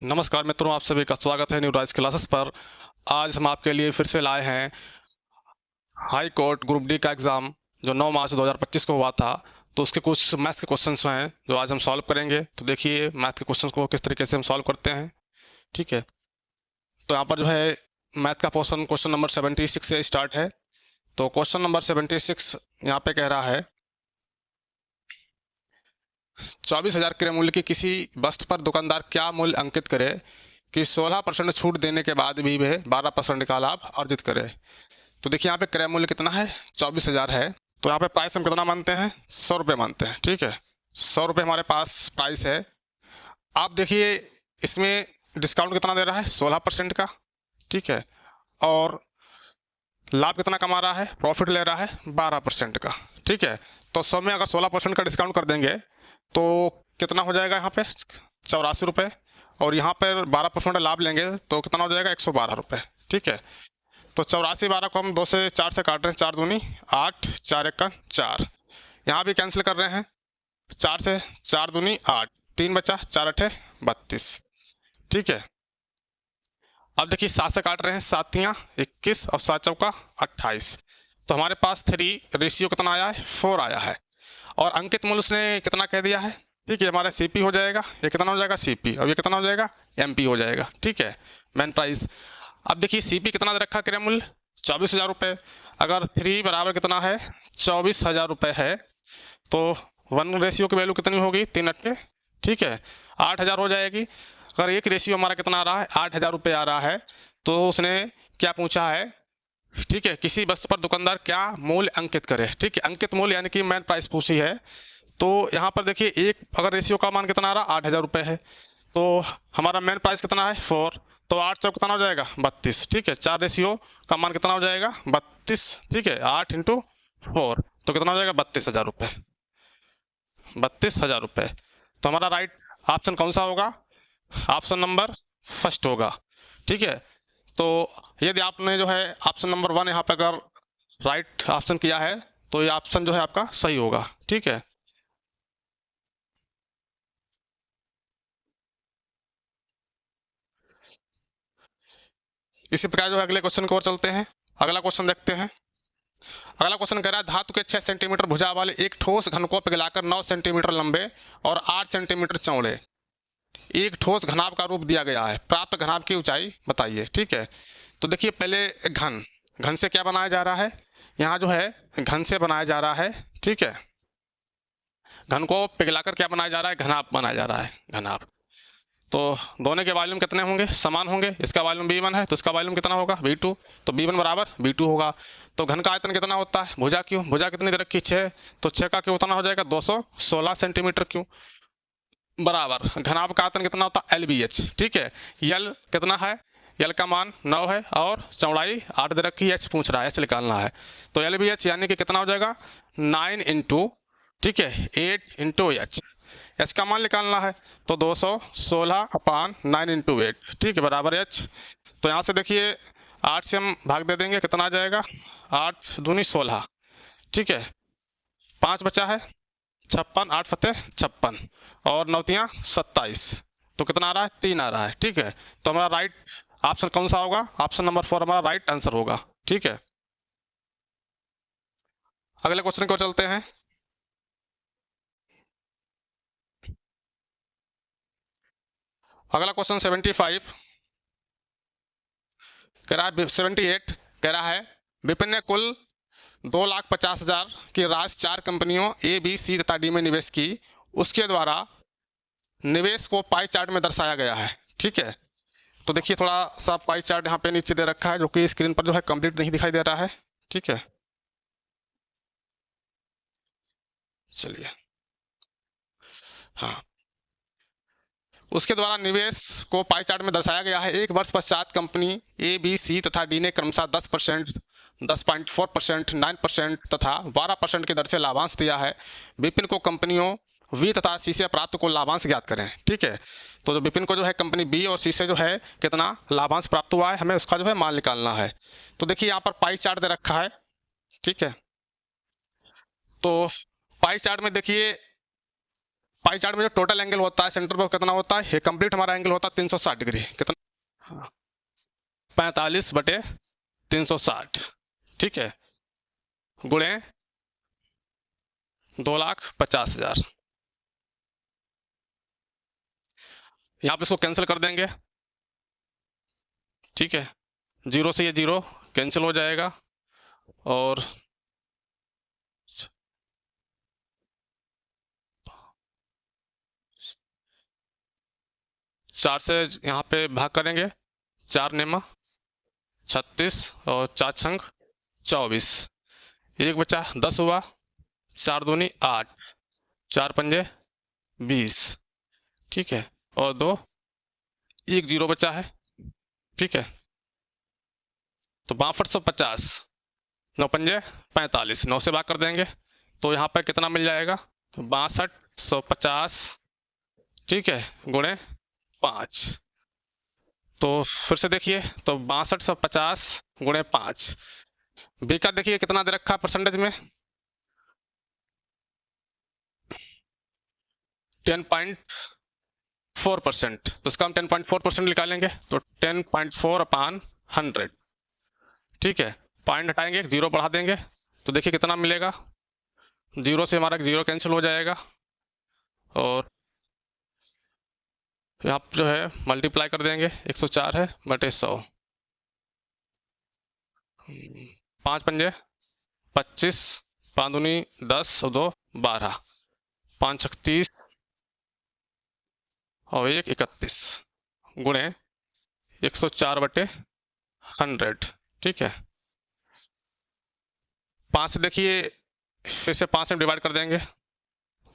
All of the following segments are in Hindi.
नमस्कार मित्रों, आप सभी का स्वागत है न्यू राइज क्लासेस पर। आज हम आपके लिए फिर से लाए हैं हाई कोर्ट ग्रुप डी का एग्ज़ाम जो 9 मार्च 2025 को हुआ था। तो उसके कुछ मैथ्स के क्वेश्चंस हैं जो आज हम सॉल्व करेंगे। तो देखिए मैथ के क्वेश्चंस को किस तरीके से हम सॉल्व करते हैं। ठीक है, तो यहाँ पर जो है मैथ का पोर्शन क्वेश्चन नंबर 76 से स्टार्ट है। तो क्वेश्चन नंबर 76 यहाँ पे कह रहा है 24,000 के मूल्य की किसी वस्तु पर दुकानदार क्या मूल्य अंकित करे कि 16% छूट देने के बाद भी वह 12% का लाभ अर्जित करे। तो देखिए यहाँ पे क्रय मूल्य कितना है, 24,000 है। तो यहाँ पे प्राइस हम कितना मानते हैं, 100 रुपये मानते हैं। ठीक है, 100 रुपये हमारे पास प्राइस है। आप देखिए इसमें डिस्काउंट कितना दे रहा है, 16% का। ठीक है, और लाभ कितना कमा रहा है, प्रॉफिट ले रहा है 12% का। ठीक है, तो 100 में अगर 16% का डिस्काउंट कर देंगे तो कितना हो जाएगा यहाँ पे, 84 रुपये। और यहाँ पर 12% लाभ लेंगे तो कितना हो जाएगा, 112 रुपये। ठीक है, तो 84 12 को हम 2 से 4 से काट रहे हैं, 4 दूनी 8, 4 1 4। यहाँ भी कैंसिल कर रहे हैं, 4 से 4 दूनी 8, 3 बचा, 4 8 32। ठीक है, अब देखिए 7 से काट रहे हैं, 7 तियाँ 21 और 7 चौका 28। तो हमारे पास 3 रेशियो कितना आया है, 4 आया है। और अंकित मूल्य उसने कितना कह दिया है। ठीक है, हमारा सीपी हो जाएगा, ये कितना हो जाएगा सीपी, और ये कितना हो जाएगा एमपी हो जाएगा। ठीक है, मेन प्राइस। अब देखिए सीपी कितना दे रखा क्रय मूल्य, 24,000 रुपये। अगर 3 बराबर कितना है, 24,000 रुपये है, तो 1 रेशियो की वैल्यू कितनी होगी, 3 अट्ठे। ठीक है, 8,000 हो जाएगी। अगर एक रेशियो हमारा कितना आ रहा है, 8,000 रुपये आ रहा है, तो उसने क्या पूछा है। ठीक है, किसी वस्तु पर दुकानदार क्या मूल्य अंकित करे। ठीक है, अंकित मूल्य यानी कि मेन प्राइस पूछी है। तो यहाँ पर देखिए एक अगर रेशियो का मान कितना आ रहा है, 8,000 रुपये है, तो हमारा मेन प्राइस कितना है 4। तो 8 चौक कितना हो जाएगा 32। ठीक है, 4 रेशियो का मान कितना हो जाएगा 32। ठीक है, 8 इंटू 4 तो कितना हो जाएगा 32,000 रुपये, 32,000 रुपये। तो हमारा राइट ऑप्शन कौन सा होगा, ऑप्शन नंबर फर्स्ट होगा। ठीक है, तो यदि आपने जो है ऑप्शन नंबर 1 यहाँ पे अगर राइट ऑप्शन किया है तो ये ऑप्शन जो है आपका सही होगा। ठीक है, इसी प्रकार जो है अगले क्वेश्चन की ओर चलते हैं। अगला क्वेश्चन देखते हैं। अगला क्वेश्चन कह रहा है धातु के 6 सेंटीमीटर भुजा वाले एक ठोस घन को पिघलाकर 9 सेंटीमीटर लंबे और 8 सेंटीमीटर चौड़े एक ठोस घनाभ का रूप दिया गया है, प्राप्त घनाभ की ऊंचाई बताइए। ठीक है, तो देखिए पहले घन, घन से क्या बनाया जा रहा है, यहाँ जो है घन से बनाया जा रहा है। ठीक है, घन को पिघलाकर क्या बनाया जा रहा है, घनाभ बनाया जा रहा है, घनाभ। तो दोनों के वॉल्यूम कितने होंगे, समान होंगे। इसका वॉल्यूम V1 है तो इसका वॉल्यूम कितना होगा V2। तो V1 बराबर V2 होगा। तो घन का आयतन कितना होता है, भुजा क्यों, भुजा कितनी दे रखी 6, तो 6 का क्यों उतना हो जाएगा 216 सेंटीमीटर क्यों, बराबर घनाभ का आयतन कितना होता है LBH। ठीक है, यल कितना है, यल का मान 9 है और चौड़ाई 8 दे रखी है, एच पूछ रहा है, एच निकालना है। तो LBH यानी कि कितना हो जाएगा 9 इंटू, ठीक है 8 इंटू एच, एच का मान निकालना है। तो 216/9 इंटू 8, ठीक है बराबर एच। तो यहाँ से देखिए 8 से हम भाग दे देंगे, कितना आ जाएगा 8 दूनी 16। ठीक है, 5 बचा है 56, 8 फते 56 और 9 तियाँ 27। तो कितना आ रहा है 3 आ रहा है। ठीक है, तो हमारा राइट ऑप्शन कौन सा होगा, ऑप्शन नंबर 4 हमारा राइट आंसर होगा। ठीक है, अगले क्वेश्चन को चलते हैं। अगला क्वेश्चन 75 कह रहा है, 78 कह रहा है विपिन ने कुल 2,50,000 की राशि 4 कंपनियों ए बी सी तथा डी में निवेश की, उसके द्वारा निवेश को पाई चार्ट में दर्शाया गया है। ठीक है, तो देखिए थोड़ा सा पाई चार्ट यहाँ पे नीचे दे रखा है जो कि स्क्रीन पर जो है कंप्लीट नहीं दिखाई दे रहा है। ठीक है, चलिए, हाँ, उसके द्वारा निवेश को पाई चार्ट में दर्शाया गया है। एक वर्ष पश्चात कंपनी ए बी सी तथा डी ने क्रमशः 10%, 10.4%, 9% तथा 12% की दर से लाभांश दिया है। विपिन को कंपनियों वी तथा सी से प्राप्त को लाभांश ज्ञात करें। ठीक है, तो जो विपिन को जो है कंपनी बी और सी से जो है कितना लाभांश प्राप्त हुआ है, हमें उसका जो है मान निकालना है। तो देखिए यहाँ पर पाई चार्ट दे रखा है। ठीक है, तो पाई चार्ट में देखिए पाई चार्ट में जो टोटल एंगल होता है सेंटर पर कितना होता है, ये कंप्लीट हमारा एंगल होता है 360 डिग्री। कितना? 45/360, ठीक है, गुणे 2,50,000। यहाँ पे इसको कैंसिल कर देंगे, ठीक है, जीरो से ये जीरो कैंसिल हो जाएगा और चार से यहाँ पे भाग करेंगे, 4 नेमा 36 और 4 छंग 24, एक बचा 10 हुआ, 4 दूनी 8, 4 पंजे 20, ठीक है, और 2 एक जीरो बचा है, ठीक है। तो 6250, 9 पंजे 45, 9 से भाग कर देंगे तो यहाँ पर कितना मिल जाएगा, 6250, ठीक है, गुणे 5। तो फिर से देखिए, तो 6250 गुणे 5, बी का देखिए कितना दे रखा है परसेंटेज में, 10.4%। तो इसका हम 10.4% निकालेंगे, तो 10.4/100, ठीक है, पॉइंट हटाएंगे, एक जीरो बढ़ा देंगे, तो देखिए कितना मिलेगा, जीरो से हमारा जीरो कैंसिल हो जाएगा और यहाँ जो है मल्टीप्लाई कर देंगे, 104 है बटे 100, 5 पंजे 25, 5 दूनी 10 और 2 12, 5 छक 30 और 1 31, गुणे 104/100, ठीक है। 5 से देखिए फिर से 5 से डिवाइड कर देंगे,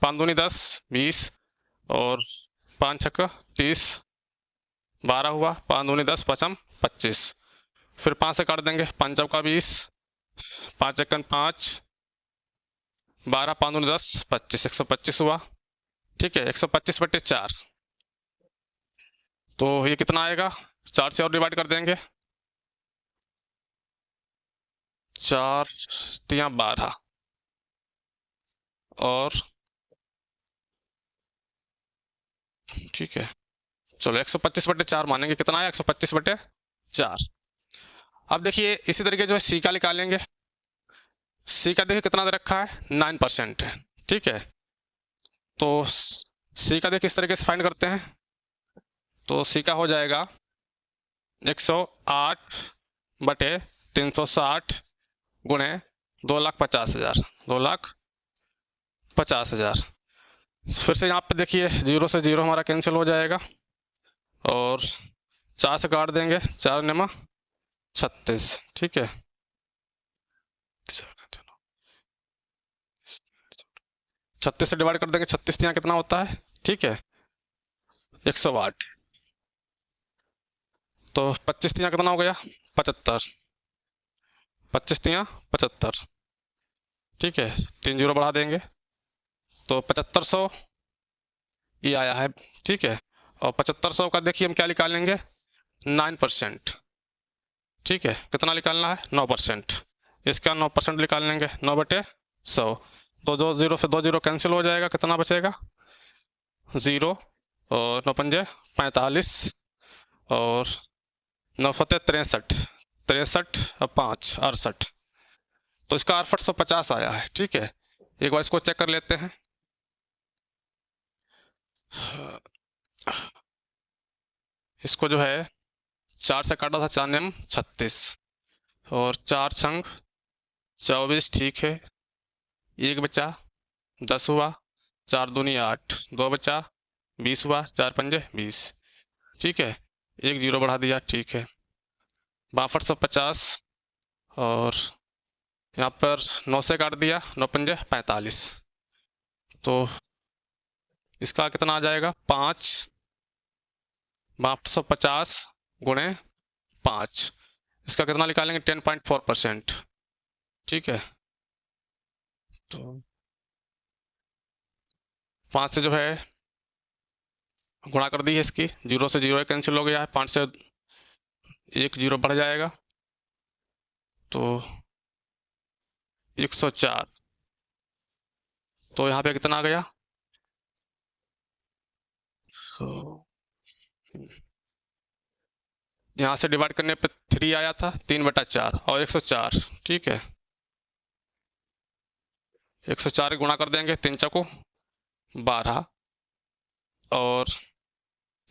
5 दूनी 10 20 और 5 छक 30, 12 हुआ, 5 दूनी 10 5 25, फिर 5 से काट देंगे, 5 चौका 20, 5 एकन 5, 12 5 दूनी 10 25, 125 हुआ, ठीक है, 125/4। तो ये कितना आएगा, 4 से और डिवाइड कर देंगे, 4 तिया 12 और ठीक है, चलो 125/4 मानेंगे, कितना आया 125/4। अब देखिए इसी तरीके जो है सी का निकालेंगे, सी का देखिए कितना दे रखा है, 9% है, ठीक है। तो सी का देखिए इस तरीके से फाइंड करते हैं, तो सी का हो जाएगा 108/360 गुणे 2,50,000, 2,50,000। फिर से यहाँ पे देखिए जीरो से जीरो हमारा कैंसिल हो जाएगा और 4 से काट देंगे, 4 नेमा 36, ठीक है, 36 से डिवाइड कर देंगे, 36 यहाँ कितना होता है, ठीक है, 108। तो 25 यहाँ कितना हो गया, 75, 25 यहाँ 75, ठीक है, 3 जीरो बढ़ा देंगे, तो 7500 ये आया है, ठीक है। और 7500 का देखिए हम क्या निकालेंगे, 9%, ठीक है, कितना निकालना है, 9%, इसका 9% निकाल लेंगे, 9/100, तो 2 जीरो से 2 जीरो कैंसिल हो जाएगा, कितना बचेगा, 0 और 9 पंजे 45 और 9 सत्ते 63, 63 और 5 68, तो इसका 6850 आया है, ठीक है। एक बार इसको चेक कर लेते हैं, इसको जो है 4 से काटा था, 4 नेम 36 और 4 छंग 24, ठीक है, एक बचा 10 हुआ, 4 दूनी 8, 2 बचा 20 हुआ, 4 पंजे 20, ठीक है, एक जीरो बढ़ा दिया, ठीक है, 6250 और यहाँ पर 9 से काट दिया, 9 पंजे 45, तो इसका कितना आ जाएगा, 5/6250 गुणे 5, इसका कितना निकालेंगे, 10.4%, ठीक है। तो 5 से जो है गुणा कर दी है इसकी, जीरो से जीरो कैंसिल हो गया है, 5 से एक जीरो बढ़ जाएगा, तो 104, तो यहाँ पे कितना आ गया, तो यहाँ से डिवाइड करने पे 3 आया था, 3/4 और 104, ठीक है। 104 गुणा कर देंगे, 3 चौको 12 और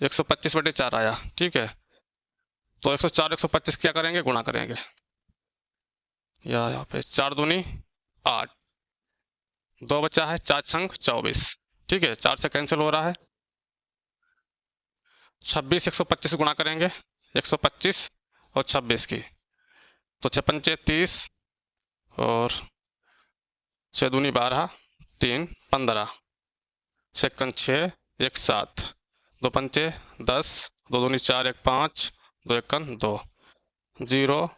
125/4 आया, ठीक है। तो 104 125 क्या करेंगे, गुणा करेंगे, या यहाँ पे 4 दूनी 8, 2 बचा है, 4 छंग 24, ठीक है। 4 से कैंसिल हो रहा है। 26 125 गुणा करेंगे, 125 और 26 की, तो 6 पंचे 30 और 6 दूनी 12, 3 15, 6 6 1 7, 2 पंचे 10, 2 दूनी 4 1 5, 2 1 2, 0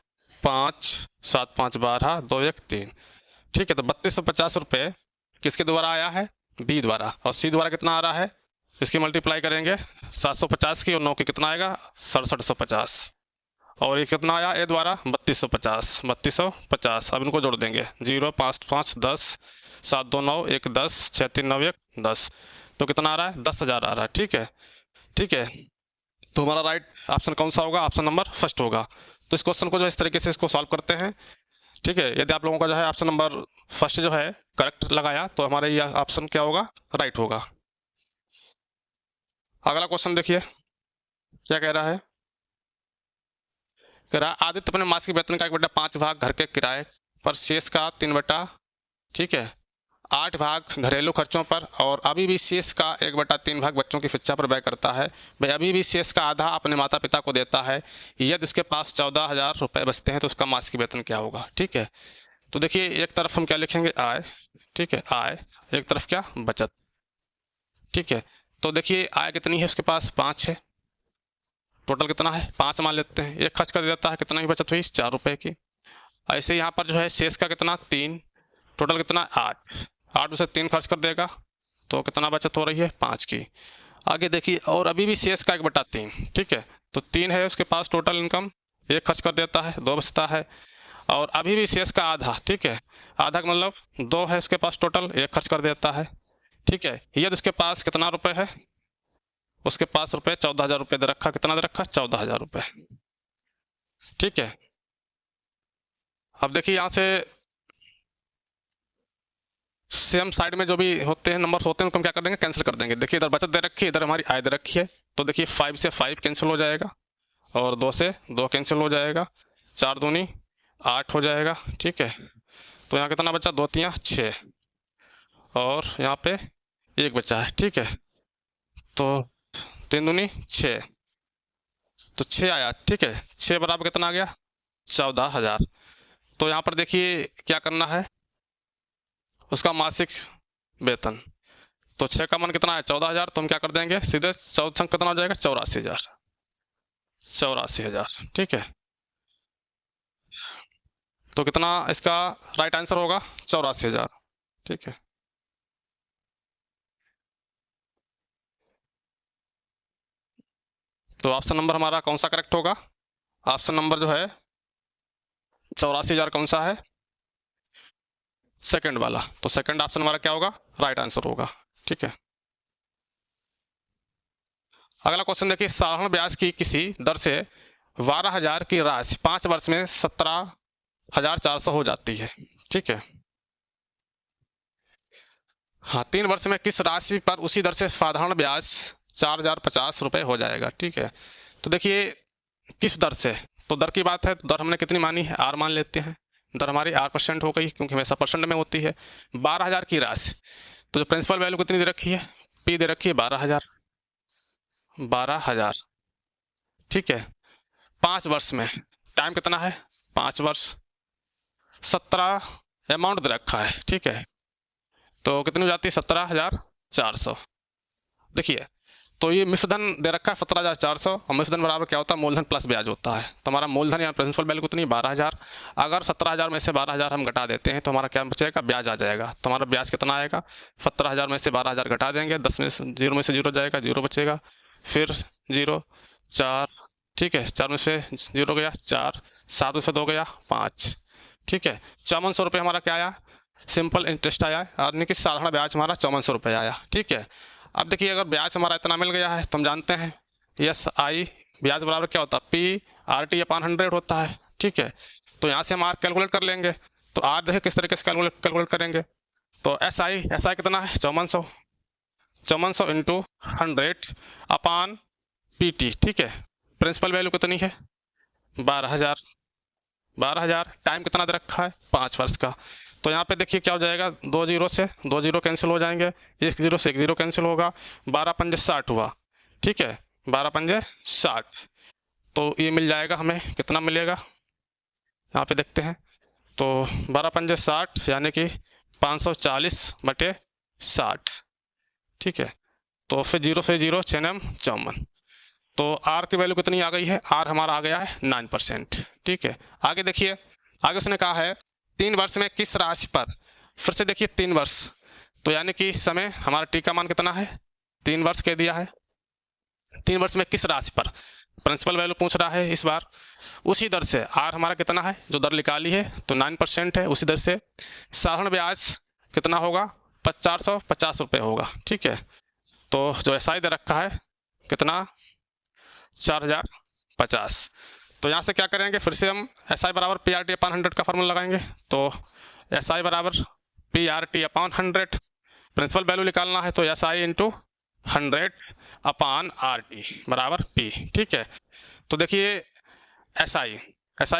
5 7 5 12, 2 1 3, ठीक है। तो 3250 रुपये किसके द्वारा आया है, बी द्वारा। और सी द्वारा कितना आ रहा है, इसकी मल्टीप्लाई करेंगे 750 की और 9 की, कितना आएगा 6750। और ये कितना आया ए द्वारा, 3250। अब इनको जोड़ देंगे, 0 5 5 10, 7 2 9 1 10, 6 3 9 1 10, तो कितना आ रहा है, 10,000 आ रहा है, ठीक है। ठीक है, तो हमारा राइट ऑप्शन कौन सा होगा, ऑप्शन नंबर फर्स्ट होगा। तो इस क्वेश्चन को जो इस तरीके से इसको सॉल्व करते हैं, ठीक है। यदि आप लोगों का जो है ऑप्शन नंबर फर्स्ट जो है करेक्ट लगाया तो हमारे ये ऑप्शन क्या होगा, राइट होगा। अगला क्वेश्चन देखिए क्या कह रहा है। कह रहा है आदित्य अपने मासिक वेतन का 1/5 भाग घर के किराए पर, शेष का 3 ठीक है 8 भाग घरेलू खर्चों पर, और अभी भी शेष का 1/3 भाग बच्चों की शिक्षा पर व्यय करता है। भाई अभी भी शेष का आधा अपने माता पिता को देता है। यदि उसके पास 14,000 रुपये बचते हैं तो उसका मासिक वेतन क्या होगा, ठीक है। तो देखिए एक तरफ हम क्या लिखेंगे, आय, ठीक है, आय, एक तरफ क्या, बचत, ठीक है। तो देखिए आय कितनी है, उसके पास 5 है, टोटल कितना है 5 मान लेते हैं। एक खर्च कर देता है, कितना ही बचत हुई, 4 रुपये की। ऐसे यहाँ पर जो है शेष का कितना 3, टोटल कितना 8 में से 3 खर्च कर देगा तो कितना बचत हो रही है, 5 की। आगे देखिए, और अभी भी शेष का 1/3, ठीक है। तो 3 है उसके पास टोटल इनकम, 1 खर्च कर देता है, 2 बचता है। और अभी भी शेष का आधा, ठीक है, आधा का मतलब 2 है उसके पास टोटल, 1 खर्च कर देता है, ठीक है। यदि उसके पास कितना रुपए है, उसके पास रुपए 14,000 रुपये दे रखा, कितना दे रखा, 14,000 रुपये, ठीक है। अब देखिए यहाँ से सेम साइड में जो भी होते हैं नंबर्स होते हैं उनको हम क्या कर देंगे, कैंसिल कर देंगे। देखिए इधर बचत दे रखी है, इधर हमारी आय दे रखी है, तो देखिए 5 से 5 कैंसिल हो जाएगा और 2 से 2 कैंसिल हो जाएगा, 4 दूनी 8 हो जाएगा, ठीक है। तो यहाँ कितना बचा, 2 3 6 और यहाँ पे 1 बचा है, ठीक है। तो 3 दूनी 6, तो 6 आया, ठीक है। 6 बराबर कितना आ गया, 14,000। तो यहाँ पर देखिए क्या करना है, उसका मासिक वेतन, तो 6 का मान कितना है 14,000, तो हम क्या कर देंगे सीधे 14 कितना हो जाएगा, 84,000, 84,000, ठीक है। तो कितना इसका राइट आंसर होगा, 84,000, ठीक है। तो ऑप्शन नंबर हमारा कौन सा करेक्ट होगा, ऑप्शन नंबर जो है 84,000 कौन सा है, सेकंड वाला। तो सेकंड ऑप्शन हमारा क्या होगा, राइट आंसर होगा, ठीक है। अगला क्वेश्चन देखिए, साधारण ब्याज की किसी दर से 12,000 की राशि 5 वर्ष में 17,400 हो जाती है, ठीक है। हाँ, 3 वर्ष में किस राशि पर उसी दर से साधारण ब्याज 4,050 रुपये हो जाएगा, ठीक है। तो देखिए किस दर से, तो दर की बात है तो दर हमने कितनी मानी है, आर मान लेते हैं। दर हमारी 8% हो गई क्योंकि हमेशा परसेंट में होती है। 12,000 की राशि, तो जो प्रिंसिपल वैल्यू कितनी दे रखी है, पी दे रखी है 12,000, 12,000, ठीक है। 5 वर्ष में, टाइम कितना है 5 वर्ष, 17 अमाउंट दे रखा है, ठीक है। तो कितनी हो जाती है 17,400। देखिए तो ये मिश्रधन दे रखा है 17,400, और मिश्रधन बराबर क्या होता है, मूलधन प्लस ब्याज होता है। तो हमारा मूलधन या प्रिंसिपल वैल्यू कितनी 12,000, अगर 17,000 में से 12,000 हम घटा देते हैं तो हमारा क्या बचेगा, ब्याज आ जाएगा। तो हमारा ब्याज कितना आएगा, 17,000 में से 12,000 घटा देंगे, 10 में से 0 में से 0 जाएगा, 0 बचेगा, फिर 0 4, ठीक है, 4 में से 0 गया 4, 7 में से 2 गया 5, ठीक है। 5400 रुपये हमारा क्या आया, सिंपल इंटरेस्ट आया, यानी कि साधारण ब्याज हमारा 5400 रुपये आया, ठीक है। अब देखिए अगर ब्याज हमारा इतना मिल गया है तो हम जानते हैं एस आई ब्याज बराबर क्या होता है, पी आर टी अपॉन 100 होता है। ठीक है, तो यहाँ से हम आर कैलकुलेट कर लेंगे। तो आर देखिए किस तरीके से कैलकुलेट करेंगे। तो एस आई कितना है 5400 इंटू 100 अपॉन पी टी। ठीक है, प्रिंसिपल वैल्यू कितनी है 12,000। टाइम कितना दे रखा है 5 वर्ष का। तो यहाँ पे देखिए क्या हो जाएगा, 2 जीरो से 2 जीरो कैंसिल हो जाएंगे, 1 जीरो से 1 जीरो कैंसिल होगा, 12 पंजे 60 हुआ। ठीक है, 12 पंजे 60। तो ये मिल जाएगा हमें, कितना मिलेगा यहाँ पे देखते हैं। तो 12 पंजे 60 यानी कि 540/60। ठीक है, तो फिर 0 से 0 6 54। तो आर की वैल्यू कितनी आ गई है, आर हमारा आ गया है 9%। ठीक है, आगे देखिए, आगे उसने कहा है 3 वर्ष में किस राशि पर। फिर से देखिए 3 वर्ष, तो यानी कि इस समय हमारा टी का मान कितना है 3 वर्ष कह दिया है। 3 वर्ष में किस राशि पर प्रिंसिपल वैल्यू पूछ रहा है इस बार। उसी दर से आर हमारा कितना है, जो दर निकाली है तो 9% है, उसी दर से साधारण ब्याज कितना होगा 450 रुपये होगा। ठीक है, तो जो एस आई दे रखा है कितना 4050। तो यहाँ से क्या करेंगे, फिर से हम एस आई बराबर पी आर टी अपॉन 100 का फॉर्मूला लगाएंगे। तो एस आई बराबर P R T upon 100, principal value निकालना है तो S I into 100 upon R T बराबर पी। ठीक है, तो देखिए एस आई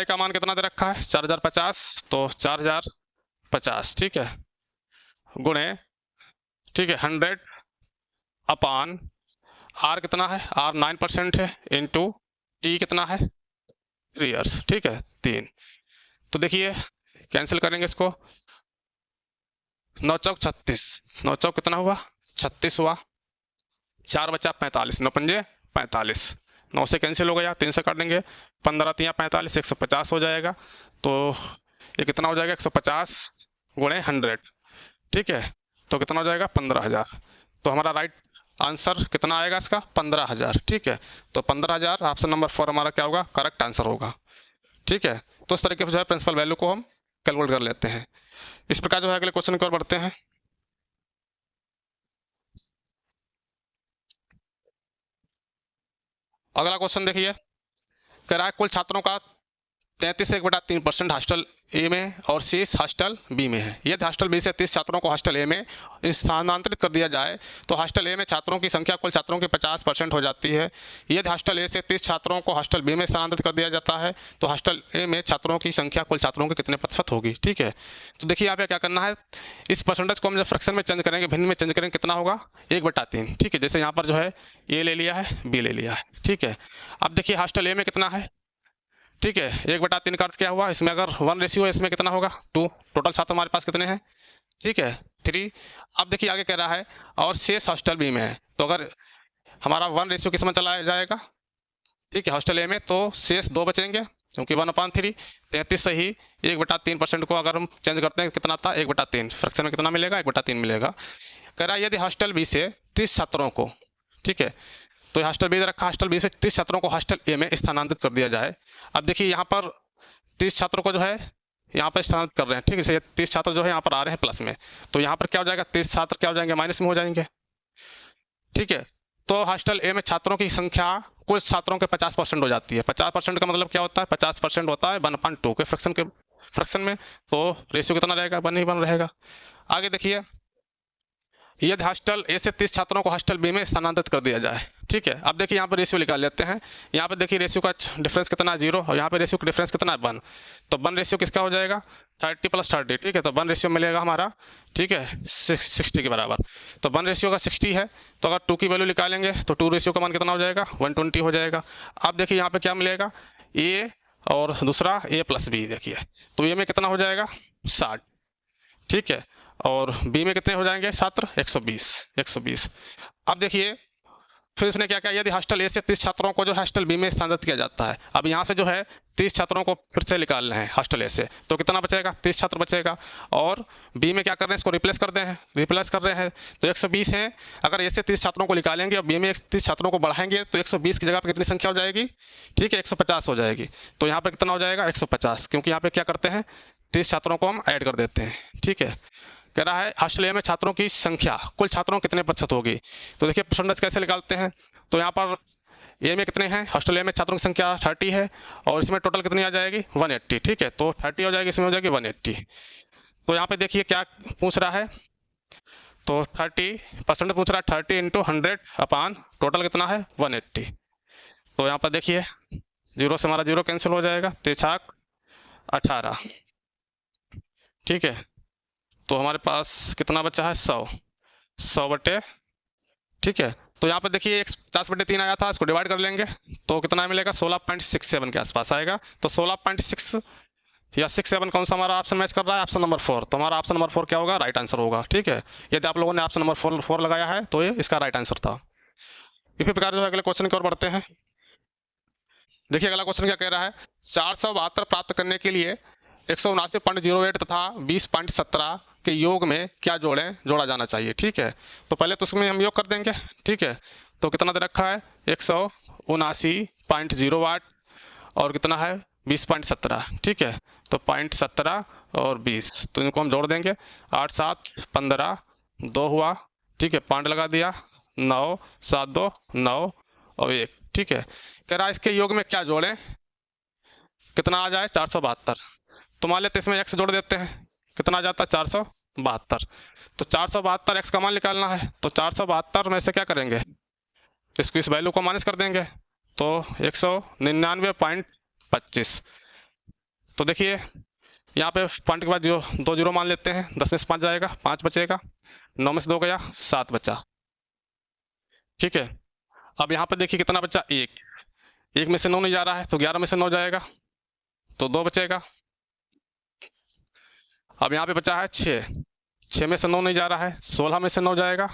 का मान कितना दे रखा है 4050, तो 4050 ठीक है गुणे, ठीक है 100 अपॉन आर कितना है, आर 9% है, इंटू टी कितना है 3 ईयर्स। ठीक है 3। तो देखिए कैंसिल करेंगे इसको, 9 चौक 36, 9 चौक कितना हुआ 36 हुआ, 4 बचा 45, 9 पंजे 45, 9 से कैंसिल हो गया, 3 से काट देंगे, 15 तिया 45, 150 हो जाएगा। तो ये कितना हो जाएगा 150 गुणे 100। ठीक है, तो कितना हो जाएगा 15,000। तो हमारा राइट आंसर कितना आएगा इसका 15,000। ठीक है, तो 15,000 ऑप्शन नंबर 4 हमारा क्या होगा, करेक्ट आंसर होगा। ठीक है, तो इस तरीके से जो है प्रिंसिपल वैल्यू को हम कैलकुलेट कर लेते हैं। इस प्रकार जो है अगले क्वेश्चन की ओर बढ़ते हैं। अगला क्वेश्चन देखिए, कह रहा है कुल छात्रों का 33.3% हॉस्टल ए में और शेष हॉस्टल बी में है। यदि हॉस्टल बी से 30 छात्रों को हॉस्टल ए में स्थानांतरित कर दिया जाए तो हॉस्टल ए में छात्रों की संख्या कुल छात्रों की 50% हो जाती है। यदि हॉस्टल ए से 30 छात्रों को हॉस्टल बी में स्थानांतरित कर दिया जाता है तो हॉस्टल ए में छात्रों की संख्या कुल छात्रों की कितने प्रतिशत होगी। ठीक है, तो देखिए यहाँ पे क्या करना है, इस परसेंटेज को हम जब फ्रैक्शन में चेंज करेंगे, भिन्न में चेंज करेंगे, कितना होगा 1/3। ठीक है, जैसे यहाँ पर जो है ए ले लिया है, बी ले लिया है। ठीक है, अब देखिए हॉस्टल ए में कितना है, ठीक है 1/3 का अर्थ क्या हुआ, इसमें अगर 1 रेशियो है इसमें कितना होगा 2। टोटल छात्र हमारे पास कितने हैं, ठीक है 3। अब देखिए आगे कह रहा है और शेष हॉस्टल बी में है, तो अगर हमारा 1 रेशियो किस में चला जाएगा, ठीक है हॉस्टल ए में, तो शेष 2 बचेंगे क्योंकि 1/3। 33 से ही 1/3% को अगर हम चेंज करते हैं कितना था 1/3, फ्रैक्शन में कितना मिलेगा 1/3 मिलेगा। कह रहा है यदि हॉस्टल बी से 30 छात्रों को, ठीक है तो हॉस्टल बी रखा, हॉस्टल बी से 30 छात्रों को हॉस्टल ए में स्थानांतरित कर दिया जाए। अब देखिए यहाँ पर 30 छात्रों को जो है यहाँ पर स्थानांतरित कर रहे हैं, ठीक है 30 छात्र जो है यहाँ पर आ रहे हैं प्लस में, तो यहाँ पर क्या हो जाएगा 30 छात्र क्या हो जाएंगे माइनस में हो जाएंगे। ठीक है, तो हॉस्टल ए में छात्रों की संख्या कुल छात्रों के 50% हो जाती है। 50% का मतलब क्या होता है, 50% होता है 1/2 के फ्रैक्शन में, तो रेशियो कितना रहेगा 1 ही 1 रहेगा। आगे देखिए यदि हॉस्टल ए से 30 छात्रों को हॉस्टल बी में स्थानांतरित कर दिया जाए, ठीक है अब देखिए यहाँ पर रेशियो निकाल लेते हैं। यहाँ पर देखिए रेशियो का डिफरेंस कितना है 0 और यहाँ पे रेशियो का डिफरेंस कितना है 1, तो 1 रेशियो किसका हो जाएगा 30 + 30। ठीक है, तो 1 रेशियो मिलेगा हमारा, ठीक है 60 के बराबर। तो 1 रेशियो का 60 है, तो अगर 2 की वैल्यू निकालेंगे तो 2 रेशियो का मान कितना हो जाएगा 120 हो जाएगा। अब देखिए यहाँ पे क्या मिलेगा ए और दूसरा ए + बी, देखिए तो ए में कितना हो जाएगा 60, ठीक है और बी में कितने हो जाएंगे छात्र 120। अब देखिए फिर उसने क्या किया, यदि हॉस्टल ए से 30 छात्रों को जो हॉस्टल बी में स्थानांतरित किया जाता है, अब यहाँ से जो है 30 छात्रों को फिर से निकालना है हॉस्टल ए से, तो कितना बचेगा 30 छात्र बचेगा। और बी में क्या कर रहे हैं, इसको रिप्लेस कर रहे हैं, तो 120 हैं। अगर ए से 30 छात्रों को निकालेंगे और बी में 30 छात्रों को बढ़ाएंगे तो 120 की जगह पर कितनी संख्या हो जाएगी, ठीक है 150 हो जाएगी। तो यहाँ पर कितना हो जाएगा 150, क्योंकि यहाँ पर क्या करते हैं 30 छात्रों को हम ऐड कर देते हैं। ठीक है, कह रहा है हॉस्टल ए में छात्रों की संख्या कुल छात्रों कितने प्रतिशत होगी। तो देखिए परसेंटेज कैसे निकालते हैं। तो यहाँ पर ए में कितने हैं, हॉस्टल ए में छात्रों की संख्या 30 है और इसमें टोटल कितनी आ जाएगी 180। ठीक है, तो 30 हो जाएगी, इसमें हो जाएगी 180। तो यहाँ पे देखिए क्या पूछ रहा है, तो 30% पूछ रहा है, 30 इंटू 100 अपान टोटल कितना है 180। तो यहाँ पर देखिए 0 से हमारा 0 कैंसिल हो जाएगा, 3 18। ठीक है, तो हमारे पास कितना बचा है 100 बटे। ठीक है, तो यहाँ पर देखिए 50/3 आया था, इसको डिवाइड कर लेंगे तो कितना मिलेगा 16.67 के आसपास आएगा। तो 16.6 या 67 कौन सा हमारा ऑप्शन मैच कर रहा है, ऑप्शन नंबर 4। तो हमारा ऑप्शन नंबर 4 क्या होगा, राइट आंसर होगा। ठीक है, यदि आप लोगों ने ऑप्शन नंबर 4 लगाया है तो ये इसका राइट आंसर था। इसी प्रकार जो है अगले क्वेश्चन की ओर बढ़ते हैं। देखिए अगला क्वेश्चन क्या कह रहा है, 472 प्राप्त करने के लिए 179.08 तथा 20.17 के योग में क्या जोड़ा जाना चाहिए। ठीक है, तो पहले तो उसमें हम योग कर देंगे। ठीक है, तो कितना दे रखा है 179.08 और कितना है 20.17। ठीक है, तो 0.17 और 20, तो इनको हम जोड़ देंगे। 8 7 15, 2 हुआ। ठीक है, पॉइंट लगा दिया, 9 7 2 9 और 1। ठीक है, कह रहा है इसके योग में क्या जोड़ें, कितना आ जाए 472। तो मान लेते इसमें x जोड़ देते हैं, कितना आ जाता है 472। तो 472 x का मान निकालना है, तो 472 में से क्या करेंगे, इसको इस वैल्यू को माइनस कर देंगे, तो 199.25। तो देखिए यहाँ पे पॉइंट के बाद 2 0 मान लेते हैं, 10 में से 5 जाएगा, 5 बचेगा, 9 में से 2 गया, 7 बचा। ठीक है, अब यहाँ पे देखिए कितना बचा 1 में से 9 नहीं जा रहा है, तो 11 में से 9 जाएगा, तो 2 बचेगा। अब यहाँ पे बचा है 6 में से 9 नहीं जा रहा है, 16 में से 9 जाएगा।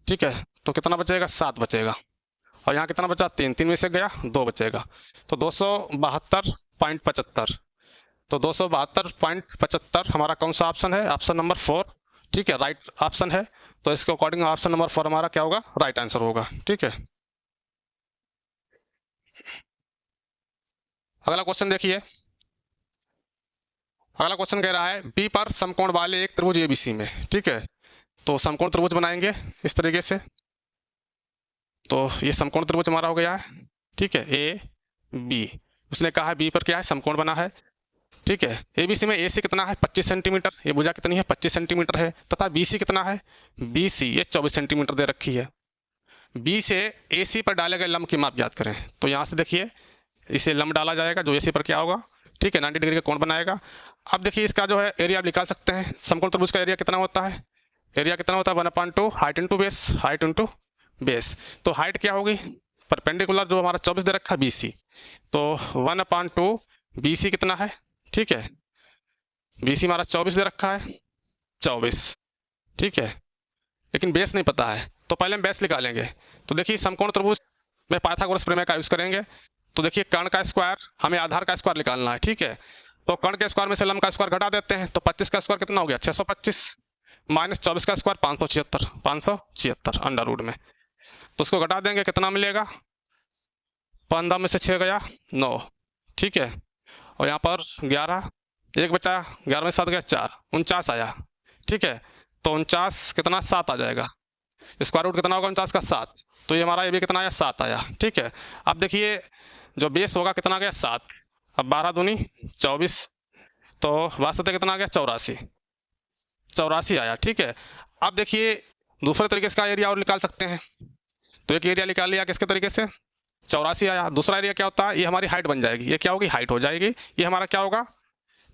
ठीक है, तो कितना बचेगा 7 बचेगा। और यहाँ कितना बचा 3 में से गया, 2 बचेगा, तो 272.75। तो 272.75 हमारा कौन सा ऑप्शन है, ऑप्शन नंबर 4। ठीक है, राइट ऑप्शन है, तो इसके अकॉर्डिंग ऑप्शन नंबर 4 हमारा क्या होगा, राइट आंसर होगा। ठीक है, अगला क्वेश्चन देखिए। अगला क्वेश्चन कह रहा है बी पर समकोण वाले एक त्रिभुज एबीसी में। ठीक है, तो समकोण त्रिभुज बनाएंगे इस तरीके से। तो ये समकोण त्रिभुज हमारा हो गया है। ठीक है, ए बी, उसने कहा है बी पर क्या है समकोण बना है। ठीक है, एबीसी में एसी कितना है 25 सेंटीमीटर, ये भुजा कितनी है 25 सेंटीमीटर है, तथा बीसी कितना है बीसी ये 24 सेंटीमीटर दे रखी है। बी से एसी पर डाले गए लंब की माप याद करें। तो यहाँ से देखिए इसे लंब डाला जाएगा जो एसी पर क्या होगा। ठीक है, 90 डिग्री का कोण बनाएगा। अब देखिए इसका जो है एरिया आप निकाल सकते हैं। समकोण त्रिभुज का एरिया कितना होता है, एरिया कितना होता है 1/2 height into base, height into base. तो हाइट क्या होगी, परपेंडिकुलर जो हमारा 24 दे रखा है बीसी, तो 1/2 बीसी कितना है। ठीक है, बीसी हमारा 24 दे रखा है 24। ठीक है, लेकिन बेस नहीं पता है, तो पहले हम बेस निकालेंगे। तो देखिए समकोण त्रिभुज में पाइथागोरस प्रमेय का यूज करेंगे। तो देखिए कर्ण का स्क्वायर, हमें आधार का स्क्वायर निकालना है। ठीक है, तो कर्ण के स्क्वायर में से लंब का स्क्वायर घटा देते हैं, तो 25 का स्क्वायर कितना हो गया 625, माइनस 24 का स्क्वायर 576 अंडर रूट में। तो उसको घटा देंगे, कितना मिलेगा 15 में से 6 गया 9। ठीक है, और यहाँ पर 11, 1 बचा, 11 में 7 गया 4, 49 आया। ठीक है, तो 49 कितना 7 आ जाएगा, स्क्वायर रूट कितना होगा 49 का 7, तो ये हमारा ये भी कितना आया 7 आया। ठीक है, अब देखिए जो बेस होगा कितना गया 7, अब 12 दूनी 24, तो वास्तव कितना आ गया 84 आया। ठीक है, अब देखिए दूसरे तरीके से का एरिया और निकाल सकते हैं। तो एक एरिया निकाल लिया किसके तरीके से 84 आया। दूसरा एरिया क्या होता है, ये हमारी हाइट बन जाएगी, ये क्या होगी हाइट हो जाएगी, ये हमारा क्या होगा।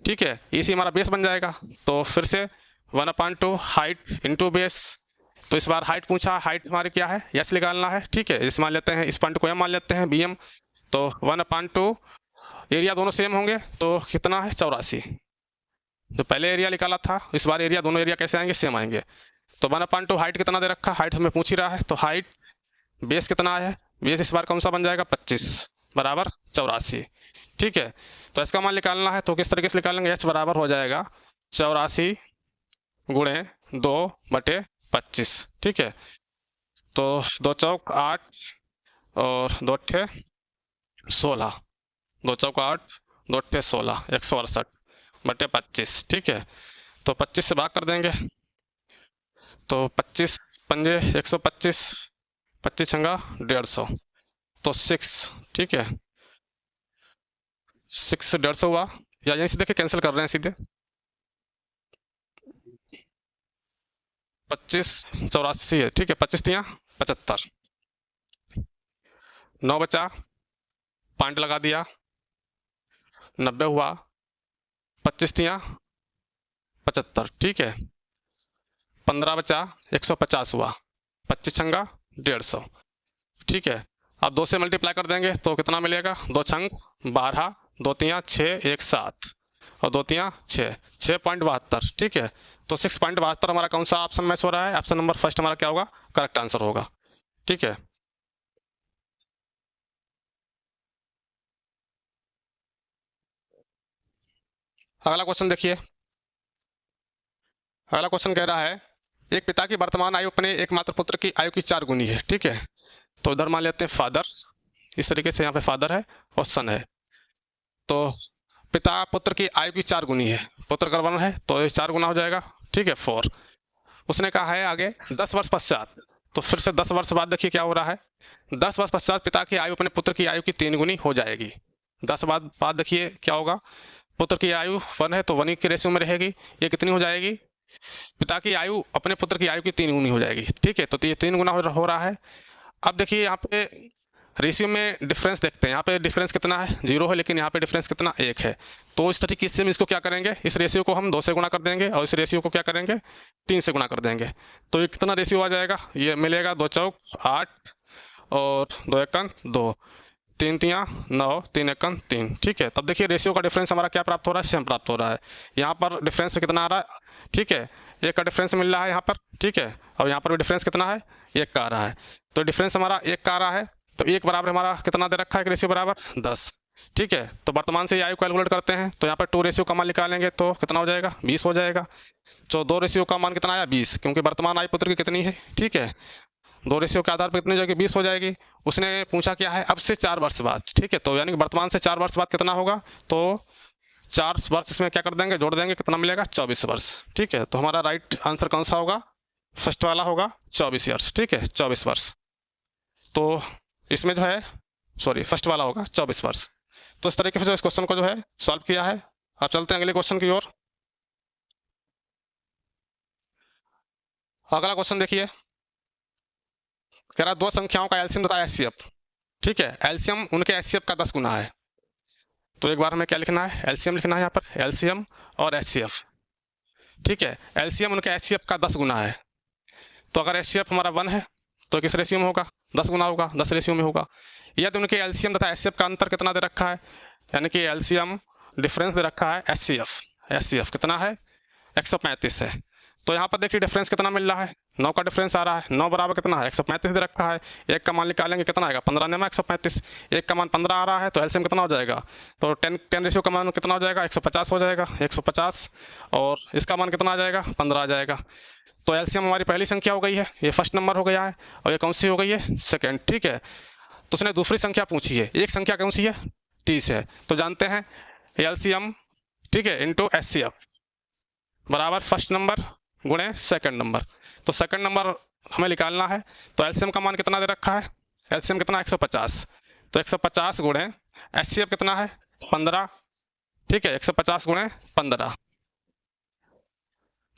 ठीक है, इसी हमारा बेस बन जाएगा। तो फिर से 1/2 हाइट इंटू बेस। तो इस बार हाइट पूछा, हाइट हमारी क्या है यस निकालना है। ठीक है, इस मान लेते हैं, इस पॉइंट को एम मान लेते हैं bm। तो 1/2 एरिया दोनों सेम होंगे, तो कितना है 84। जो पहले एरिया निकाला था इस बार एरिया, दोनों एरिया कैसे आएंगे सेम आएंगे। तो 1/2 हाइट कितना दे रखा, हाइट हमें पूछ ही रहा है, तो हाइट बेस कितना है, बेस इस बार कौन सा बन जाएगा 25 बराबर 84। ठीक है, तो इसका मान निकालना है, तो किस तरीके से निकालेंगे, एच बराबर हो जाएगा 84 गुणे 2/25। ठीक है, तो 2 चौक 8 और 2 अट्ठे 16, 2 चौक 8 2 अट्ठे 16, 168/25। ठीक है, तो 25 से भाग कर देंगे, तो 25 पंजे 125, 25 छंगा 150, तो 6, ठीक है 6 150 हुआ, या यहीं से देखिए कैंसिल कर रहे हैं सीधे, 25 84 है, ठीक है 25 तियाँ 75, 9 बचा, पॉइंट लगा दिया, 90 हुआ, 25 तियाँ 75, ठीक है 15 बचा, 150 हुआ, 25 छंगा 150, ठीक है। अब 2 से मल्टीप्लाई कर देंगे तो कितना मिलेगा, 2 छंग 12, 2 तियाँ 6, 1 7 और 2 तियाँ 6, 6.72, ठीक है। तो 6.72 हमारा कौन सा ऑप्शन मैच हो रहा है, ऑप्शन नंबर फर्स्ट हमारा क्या होगा, करेक्ट आंसर होगा, ठीक है। अगला क्वेश्चन देखिए, अगला क्वेश्चन कह रहा है एक पिता की वर्तमान आयु अपने एकमात्र पुत्र की आयु की 4 गुनी है, ठीक है। तो उधर मान लेते हैं फादर, इस तरीके से यहाँ पे फादर है और सन है, तो पिता पुत्र की आयु की 4 गुनी है, पुत्र का 1 है तो ये 4 गुना हो जाएगा, ठीक है 4। उसने कहा है आगे 10 वर्ष पश्चात, तो फिर से 10 वर्ष बाद देखिए क्या हो रहा है, 10 वर्ष पश्चात पिता की आयु अपने पुत्र की आयु की 3 गुनी हो जाएगी। 10 बाद देखिए क्या होगा, पुत्र की आयु 1 है तो 1 की रेशियो में रहेगी, ये कितनी हो जाएगी, पिता की आयु अपने पुत्र की आयु की 3 गुनी हो जाएगी, ठीक है। तो ये 3 गुना हो रहा है। अब देखिए यहाँ पे रेशियो में डिफरेंस देखते हैं, यहाँ पे डिफरेंस कितना है 0 है, लेकिन यहाँ पे डिफरेंस कितना 1 है। तो इस तरीके से हम इसको क्या करेंगे, इस रेशियो को हम 2 से गुणा कर देंगे और इस रेशियो को क्या करेंगे 3 से गुणा कर देंगे। तो ये कितना रेशियो आ जाएगा, ये मिलेगा 2 चौक 8 और 2 एकन 2, 3 तियाँ 9, 3 एकन 3, ठीक है। तब देखिए रेशियो का डिफरेंस हमारा क्या प्राप्त हो रहा है, सेम प्राप्त हो रहा है। यहाँ पर डिफरेंस कितना आ रहा है, ठीक है 1 का डिफरेंस मिल रहा है यहाँ पर, ठीक है। और यहाँ पर भी डिफरेंस कितना है 1 का आ रहा है, तो डिफरेंस हमारा 1 का आ रहा है, तो 1 बराबर हमारा कितना दे रखा है, रेशियो बराबर 10, ठीक है। तो वर्तमान से आयु कैलकुलेट करते हैं, तो यहाँ पर 2 रेशियो का मान निकालेंगे तो कितना हो जाएगा 20 हो जाएगा। तो 2 रेशियो का मान कितना आया 20, क्योंकि वर्तमान आयु पुत्र की कितनी है, ठीक है 2 रेशियो के आधार पर कितनी हो जाएगी 20 हो जाएगी। उसने पूछा क्या है अब से 4 वर्ष बाद, ठीक है। तो यानी कि वर्तमान से 4 वर्ष बाद कितना होगा, तो 4 वर्ष इसमें क्या कर देंगे जोड़ देंगे, कितना मिलेगा 24 वर्ष, ठीक है। तो हमारा राइट आंसर कौन सा होगा, फर्स्ट वाला होगा 24 ईयर्स, ठीक है 24 वर्ष। तो इसमें जो है सॉरी फर्स्ट वाला होगा 24 वर्ष। तो इस तरीके से इस क्वेश्चन को जो है सॉल्व किया है। अब चलते हैं अगले क्वेश्चन की ओर। अगला क्वेश्चन देखिए, कह रहा 2 संख्याओं का एलसीएम तथा एचसीएफ, ठीक है। एलसीएम उनके एचसीएफ का 10 गुना है। तो एक बार हमें क्या लिखना है, एलसीएम लिखना है यहाँ पर, एलसीएम और एचसीएफ, ठीक है। एलसीएम उनके एचसीएफ का 10 गुना है। तो अगर एचसीएफ हमारा 1 है तो किस रेशियो में होगा, 10 गुना होगा, 10 रेशियो में होगा। यदि उनके एलसीएम तथा एचसीएफ का अंतर कितना दे रखा है, यानी कि एलसीएम डिफरेंस दे रखा है एचसीएफ कितना है 135 है। तो यहाँ पर देखिए डिफरेंस कितना मिल रहा है, 9 का डिफरेंस आ रहा है, 9 बराबर कितना है 135 दे रखा है। 1 का मान निकालेंगे कितना आएगा 15 9 135, 1 का मान 15 आ रहा है तो एलसीएम कितना हो जाएगा, तो 10 रेशियो का मान कितना हो जाएगा 150 हो जाएगा 150, और इसका मान कितना आ जाएगा 15 आ जाएगा। तो एलसीएम हमारी पहली संख्या हो गई है, ये फर्स्ट नंबर हो गया है, और ये कौन सी हो गई है सेकेंड, ठीक है। तो उसने दूसरी संख्या पूछी है, एक संख्या कौन सी है 30 है। तो जानते हैं एलसीएम, ठीक है इंटू एचसीएफ बराबर फर्स्ट नंबर गुणे सेकंड नंबर। तो सेकंड नंबर हमें निकालना है, तो एलसीएम का मान कितना दे रखा है, एलसीएम कितना 150, तो 150 गुणे एचसीएफ कितना है 15, ठीक है 150 गुणे 15,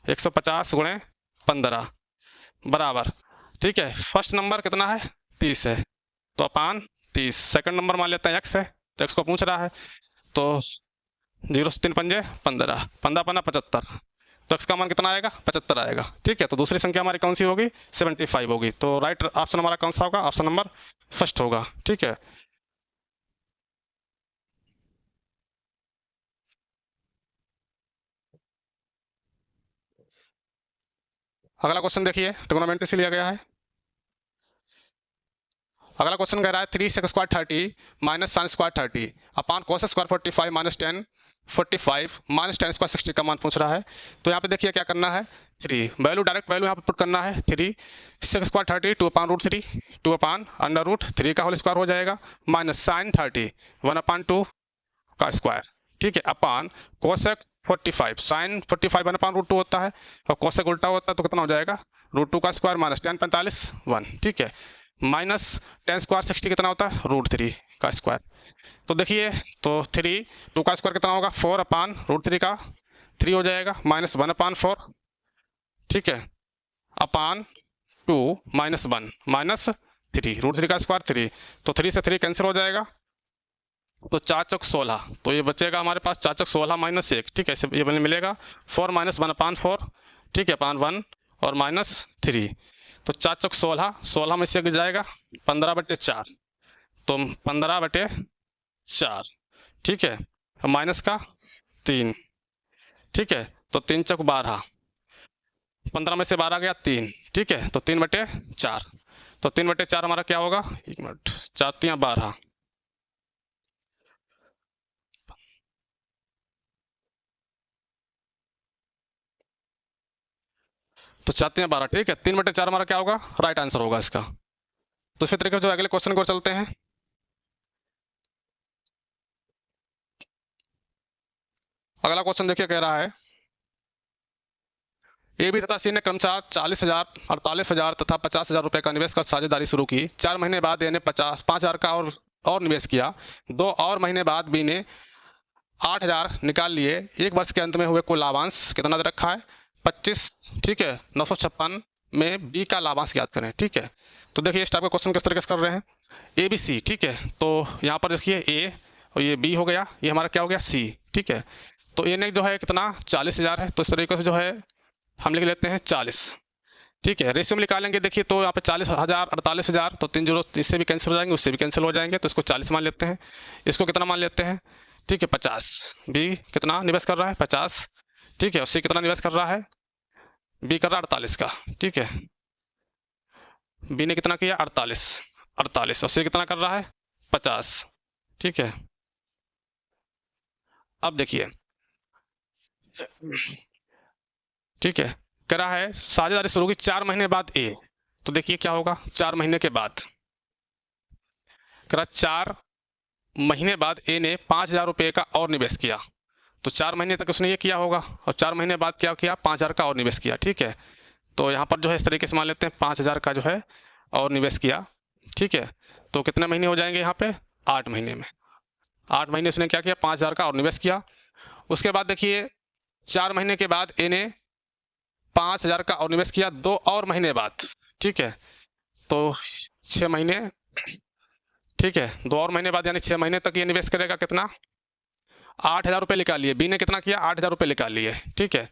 150 गुणे 15 बराबर, ठीक है फर्स्ट नंबर कितना है 30 है, तो अपान 30, सेकंड नंबर मान लेते हैं x है, तो x को पूछ रहा है, तो 0 से 3 पंजे 15, 15 पन्ना 75, तो x का मान कितना आएगा 75 आएगा, ठीक है। तो दूसरी संख्या हमारी कौन सी होगी 75 होगी। तो राइट ऑप्शन हमारा कौन सा होगा, ऑप्शन नंबर फर्स्ट होगा, ठीक है। अगला क्वेश्चन देखिए, ट्रिग्नोमेट्री से लिया गया है। अगला क्वेश्चन कह रहा है 3 sec square 30 minus sine square 30 upon cos square 45 minus 10 45 minus 10 square 60 का मान पूछ रहा है। तो यहाँ पे देखिए क्या करना है, 3 वैल्यू डायरेक्ट वैल्यू यहाँ पे पुट करना है, 3 sec square 30 2 upon root 3 2 upon under root 3 का होल स्क्वायर हो जाएगा, माइनस साइन 30 1 अपान 2 का स्क्वायर, ठीक है, अपान कोसेक 45 साइन 45 1 अपान रूट 2 होता है और कोसेक उल्टा होता है तो कितना हो जाएगा √2 का स्क्वायर माइनस 10 45 1, ठीक है। माइनस 10 स्क्वायर 60 कितना होता है, √3 का स्क्वायर। तो देखिए, तो 3 2 का स्क्वायर कितना होगा, 4 अपान √3 का 3 हो जाएगा, माइनस 1 अपान 4, ठीक है, अपान 2 माइनस 1 माइनस 3, √3 का स्क्वायर 3, तो 3 से 3 कैंसिल हो जाएगा, तो 4 चौक 16, तो ये बचेगा हमारे पास 4 चौक 16 माइनस 1, ठीक है, ये मिलेगा 4 माइनस 1 अपान 4, ठीक है, अपान 1 और माइनस 3, तो 4 चौक 16, 16 में से जाएगा 15/4, तो 15/4, ठीक है, माइनस का 3, ठीक है, तो 3 चौक 12, 15 में से 12 गया 3, ठीक है, तो 3/4, तो 3/4 हमारा क्या होगा, 1 मिनट, 4 3 12, तो 4 3 12, ठीक है, 3/4 हमारा क्या होगा, राइट आंसर होगा इसका। तो इसी तरीके से जो अगले क्वेश्चन को चलते हैं। अगला क्वेश्चन देखिए, कह रहा है ए बी तथा सी ने क्रमशः 40,000, 48,000 तथा 50,000 रुपए का निवेश कर साझेदारी शुरू की। 4 महीने बाद ए ने 5,000 का और निवेश किया। 2 और महीने बाद बी ने 8,000 निकाल लिए। एक वर्ष के अंत में हुए कुल लाभांश कितना दे रखा है, 25, ठीक है, 956 में बी का लाभांश ज्ञात करें, ठीक है। तो देखिए इस टाइप का क्वेश्चन किस तरीके से कर रहे हैं, ए बी सी, ठीक है, तो यहाँ पर देखिए ए और ये बी हो गया, ये हमारा क्या हो गया सी, ठीक है। तो ए ने जो है कितना 40,000 है, तो इस तरीके से जो है हम लिख लेते हैं 40, ठीक है। रेशियो में निकालेंगे, देखिए तो यहाँ पे 40,000 48,000, तो 3 जीरो इससे भी कैंसिल हो जाएंगे, उससे भी कैंसिल हो जाएंगे, तो इसको 40 मान लेते हैं। इसको कितना मान लेते हैं, ठीक है, 50। बी कितना निवेश कर रहा है, 50, ठीक है। उससे कितना निवेश कर रहा है, बी कर रहा है 48 का, ठीक है। बी ने कितना किया 48, उससे कितना कर रहा है 50, ठीक है। अब देखिए, ठीक है, कह रहा है साझेदारी शुरू की 4 महीने बाद ए, तो देखिए क्या होगा 4 महीने के बाद, कह रहा 4 महीने बाद ए ने 5,000 रुपये का और निवेश किया। तो 4 महीने तक उसने ये किया होगा, और 4 महीने बाद क्या किया, 5,000 का और निवेश किया, ठीक है। तो यहाँ पर जो है इस तरीके से मान लेते हैं 5,000 का जो है और निवेश किया, ठीक है। तो कितने महीने हो जाएंगे यहाँ पे, 8 महीने में, 8 महीने उसने क्या किया, 5,000 का और निवेश किया। उसके बाद देखिए 4 महीने के बाद ए ने 5,000 का और निवेश किया 2 और महीने बाद, ठीक है। तो 6 महीने, ठीक है, 2 और महीने बाद यानी 6 महीने तक ये निवेश करेगा, कितना 8,000 रुपये निकाल लिए। बी ने कितना किया 8,000 रुपये निकाल लिए, ठीक है।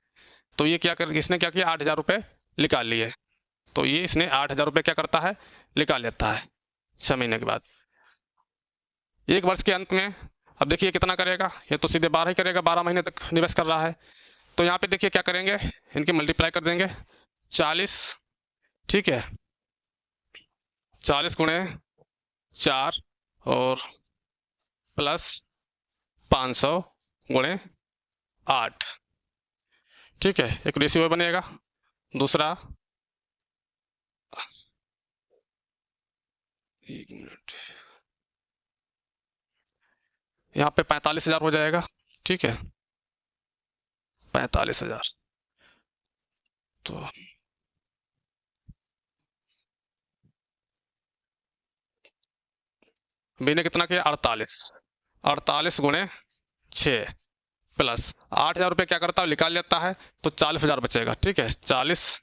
तो ये क्या कर, इसने क्या किया 8,000 रुपये निकाल लिए, तो ये इसने 8,000 रुपये क्या करता है, निकाल लेता है 6 महीने के बाद। एक वर्ष के अंत में अब देखिए कितना करेगा, ये तो सीधे 12 ही करेगा, 12 महीने तक निवेश कर रहा है। तो यहाँ पे देखिए क्या करेंगे, इनकी मल्टीप्लाई कर देंगे 40, ठीक है, 40 गुणे 4 और प्लस 500 गुणे 8, ठीक है, एक रेशियो बनेगा। दूसरा, एक मिनट, यहाँ पे 45,000 हो जाएगा, ठीक है, 45,000, तो बी ने कितना किया 48 गुणे 6 प्लस 8,000 रुपये क्या करता है, निकाल लेता है, तो 40,000 बचेगा, ठीक है। 40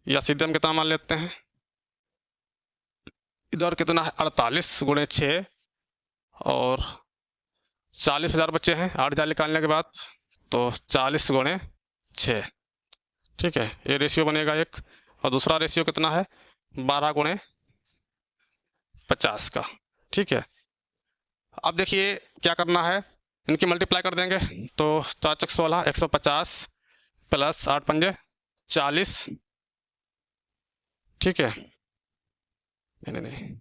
या सीधे हम कितना मान लेते हैं, इधर कितना है 48 गुणे 6 और 40,000 बचे हैं 8,000 निकालने के बाद, तो 40 गुणे 6, ठीक है, ये रेशियो बनेगा एक। और दूसरा रेशियो कितना है 12 गुणे 50 का, ठीक है। अब देखिए क्या करना है, इनकी मल्टीप्लाई कर देंगे, तो 4 चौक 16 150 प्लस 8 पंजे 40, ठीक है, नहीं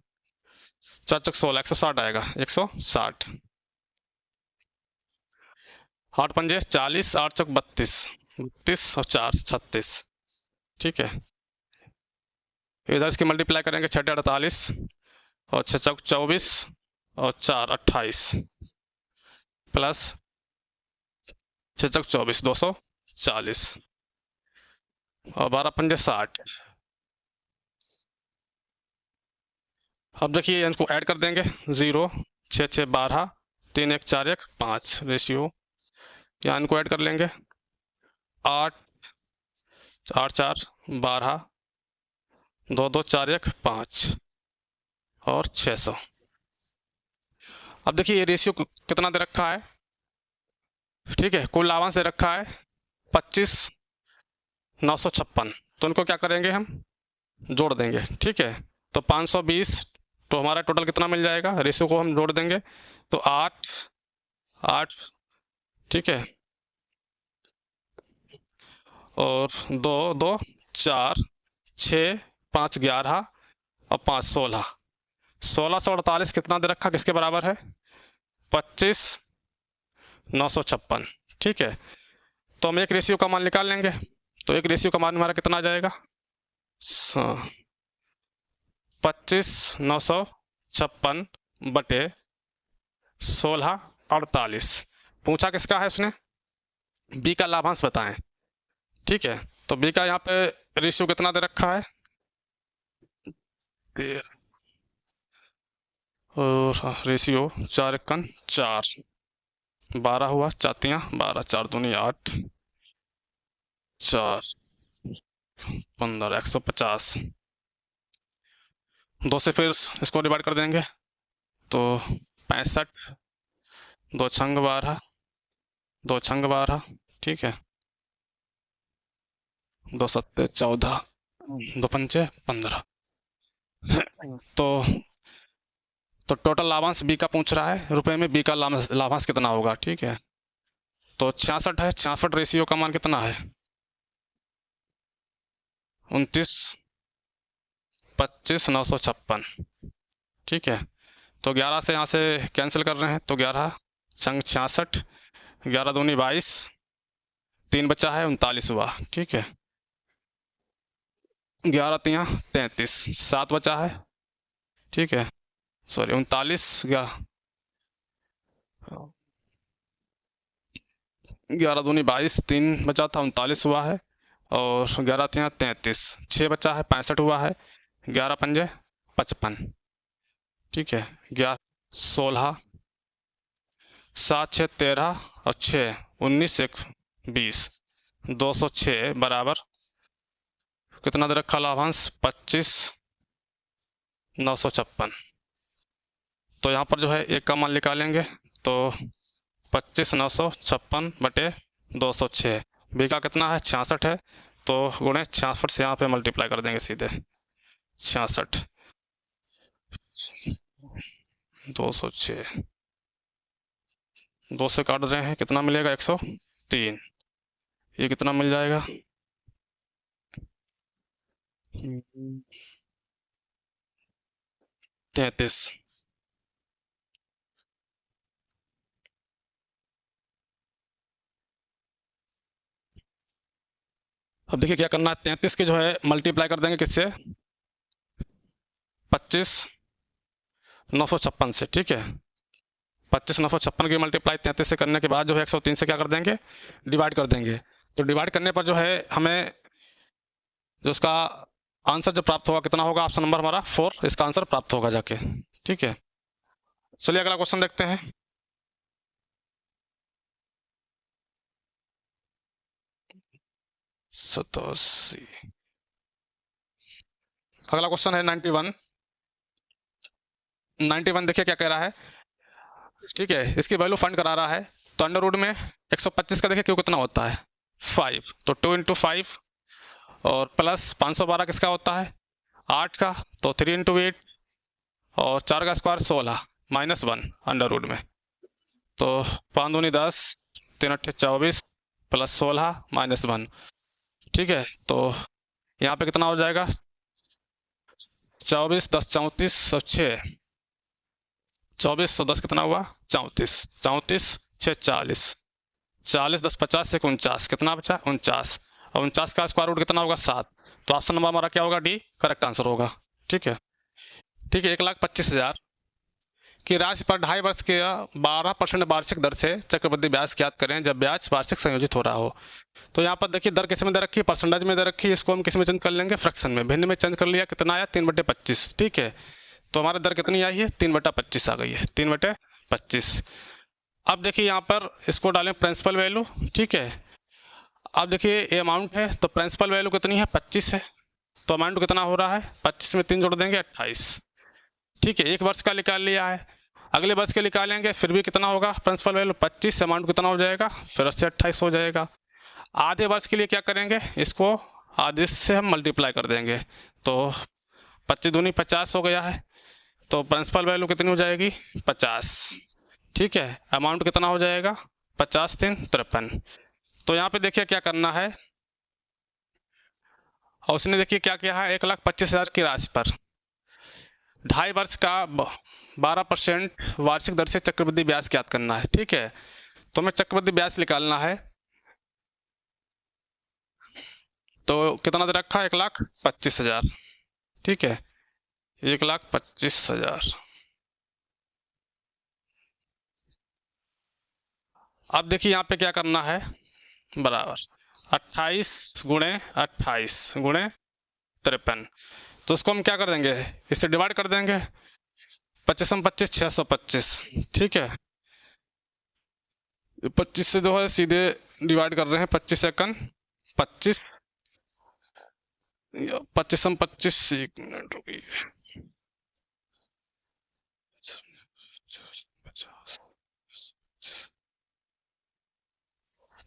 4 चौक 16 160 आएगा, 160, 8 पंजे 40, 8 चौक 32 और 4 36, ठीक है। इधर इसकी मल्टीप्लाई करेंगे 6 48 और 6 चौक 24 और 4 28 प्लस 6 चौक 24 240, और 12 पंजे 60। अब देखिए इनको ऐड कर देंगे, 0 6 6 12 3 1 4 1 5 रेशियो, यहाँ इनको ऐड कर लेंगे, 8 8 4 12 2 2 4 1 5 और 600। अब देखिए ये रेशियो कितना दे रखा है, ठीक है, कुल लाभांश दे रखा है 25,956। तो इनको क्या करेंगे, हम जोड़ देंगे, ठीक है। तो 520, तो हमारा टोटल कितना मिल जाएगा, रेशियो को हम जोड़ देंगे तो 8 8, ठीक है, और 2 2 4 6 5 11 और 5 16, 1648 कितना दे रखा, किसके बराबर है, 25,956, ठीक है। तो हम एक रेशियो का मान निकाल लेंगे, तो एक रेशियो का मान हमारा कितना आ जाएगा, 25,956 बटे 1648। पूछा किसका है उसने, बी का लाभांश बताएं, ठीक है। तो बी का यहाँ पे रेशियो कितना दे रखा है, 13, और रेशियो 4 1 4 12 हुआ, 4 12 4 दूनी 8 4 15 150। 2 से फिर इसको डिवाइड कर देंगे तो 65, 2 छंग 12 2 छंग 12, ठीक है, 2 सत्ते 14 2 पंचे 15। तो टोटल लाभांश बी का पूछ रहा है रुपए में, बी का लाभांश कितना होगा, ठीक है। तो 66 है, 66 रेशियो का मान कितना है, 29 25,956, ठीक है। तो 11 से यहाँ से कैंसिल कर रहे हैं, तो 11 छंग 66, 11 दूनी 22, 3 बचा है 39 हुआ, ठीक है, 11 3 33, 7 बचा है, ठीक है, सॉरी 39, 11 दूनी 22, 3 बचा था 39 हुआ है, और 11 3 33, 6 बचा है 65 हुआ है, 11 पंजे 55, ठीक है, 11 16 7 6 13 और 6 19 1 20, 206 बराबर कितना दे रखा लाभांश, 25,956। तो यहाँ पर जो है एक का मान निकालेंगे, तो 25,956 बटे 206, बी का कितना है 66 है, तो गुणे 66 से यहाँ पे मल्टीप्लाई कर देंगे सीधे, 66 206, 2 से काट रहे हैं, कितना मिलेगा 103, ये कितना मिल जाएगा 33। अब देखिए क्या करना है, 33 के जो है मल्टीप्लाई कर देंगे किससे, 25,956 से, ठीक है। 25,956 की मल्टीप्लाई 33 से करने के बाद जो है 103 से क्या कर देंगे, डिवाइड कर देंगे। तो डिवाइड करने पर जो है हमें जो उसका आंसर जो प्राप्त होगा कितना होगा, ऑप्शन नंबर हमारा 4 इसका आंसर प्राप्त होगा जाके, ठीक है। चलिए अगला क्वेश्चन देखते हैं। सतासी, अगला क्वेश्चन है 91। 91 देखिए क्या कह रहा है, ठीक है, इसकी वैल्यू फाइंड करा रहा है। तो अंडर रूट में 125 का देखिए क्यों कितना होता है 5, तो 2 × 5 और प्लस 512 किसका होता है 8 का, तो 3 × 8 और 4 का स्क्वायर 16 -1 अंडर रूट में, तो 5 दूनी 10 3 8 24 प्लस 16 -1, ठीक है। तो यहाँ पे कितना हो जाएगा 24 10 34 और 6, 24 10 कितना हुआ 34, 34 6 40, 40 10 50 से 49 कितना बचा 49, और 49 का स्क्वायर रूट कितना होगा 7। तो ऑप्शन नंबर हमारा क्या होगा डी करेक्ट आंसर होगा, ठीक है। ठीक है, 1,25,000 कि राशि पर 2.5 वर्ष के 12% वार्षिक दर से चक्रवृद्धि ब्याज ज्ञात करें जब ब्याज वार्षिक संयोजित हो रहा हो। तो यहाँ पर देखिए दर किस में दे रखी है, परसेंटेज में दे रखी है। इसको हम किस में चेंज कर लेंगे, फ्रैक्शन में, भिन्न में चेंज कर लिया। कितना आया, 3/25। ठीक है, तो हमारी दर कितनी आई है, 3/25 आ गई है, 3/25। अब देखिए यहाँ पर इसको डालें प्रिंसिपल वैल्यू। ठीक है, अब देखिए ये अमाउंट है, तो प्रिंसिपल वैल्यू कितनी है, 25 है। तो अमाउंट कितना हो रहा है, 25 में 3 जोड़ देंगे, 28। ठीक है, 1 वर्ष का निकाल लिया है। अगले वर्ष के निकालेंगे फिर भी कितना होगा, प्रिंसिपल वैल्यू 25, अमाउंट कितना हो जाएगा, फिर से 28 हो जाएगा। आधे वर्ष के लिए क्या करेंगे, इसको आधे से हम मल्टीप्लाई कर देंगे, तो 25 दूनी 50 हो गया है। तो प्रिंसिपल वैल्यू कितनी हो जाएगी, 50। ठीक है, अमाउंट कितना हो जाएगा, 50 3 53। तो यहाँ पे देखिए क्या करना है, और उसने देखिए क्या किया है, 1,25,000 की राशि पर 2.5 वर्ष का 12% वार्षिक दर से चक्रवृद्धि ब्याज ज्ञात करना है। ठीक है, तो हमें चक्रवृद्धि ब्याज निकालना है। तो कितना दे रखा है, 1,25,000। ठीक है, 1,25,000। अब देखिए यहाँ पे क्या करना है, बराबर 28 गुणे 28 गुणे 53। तो इसको हम क्या कर देंगे, इससे डिवाइड कर देंगे। 25 में 25 625। ठीक है, 25 से जो है सीधे डिवाइड कर रहे हैं, 25 सेकंड 25, 25 में 25, 1 मिनट रुकिए,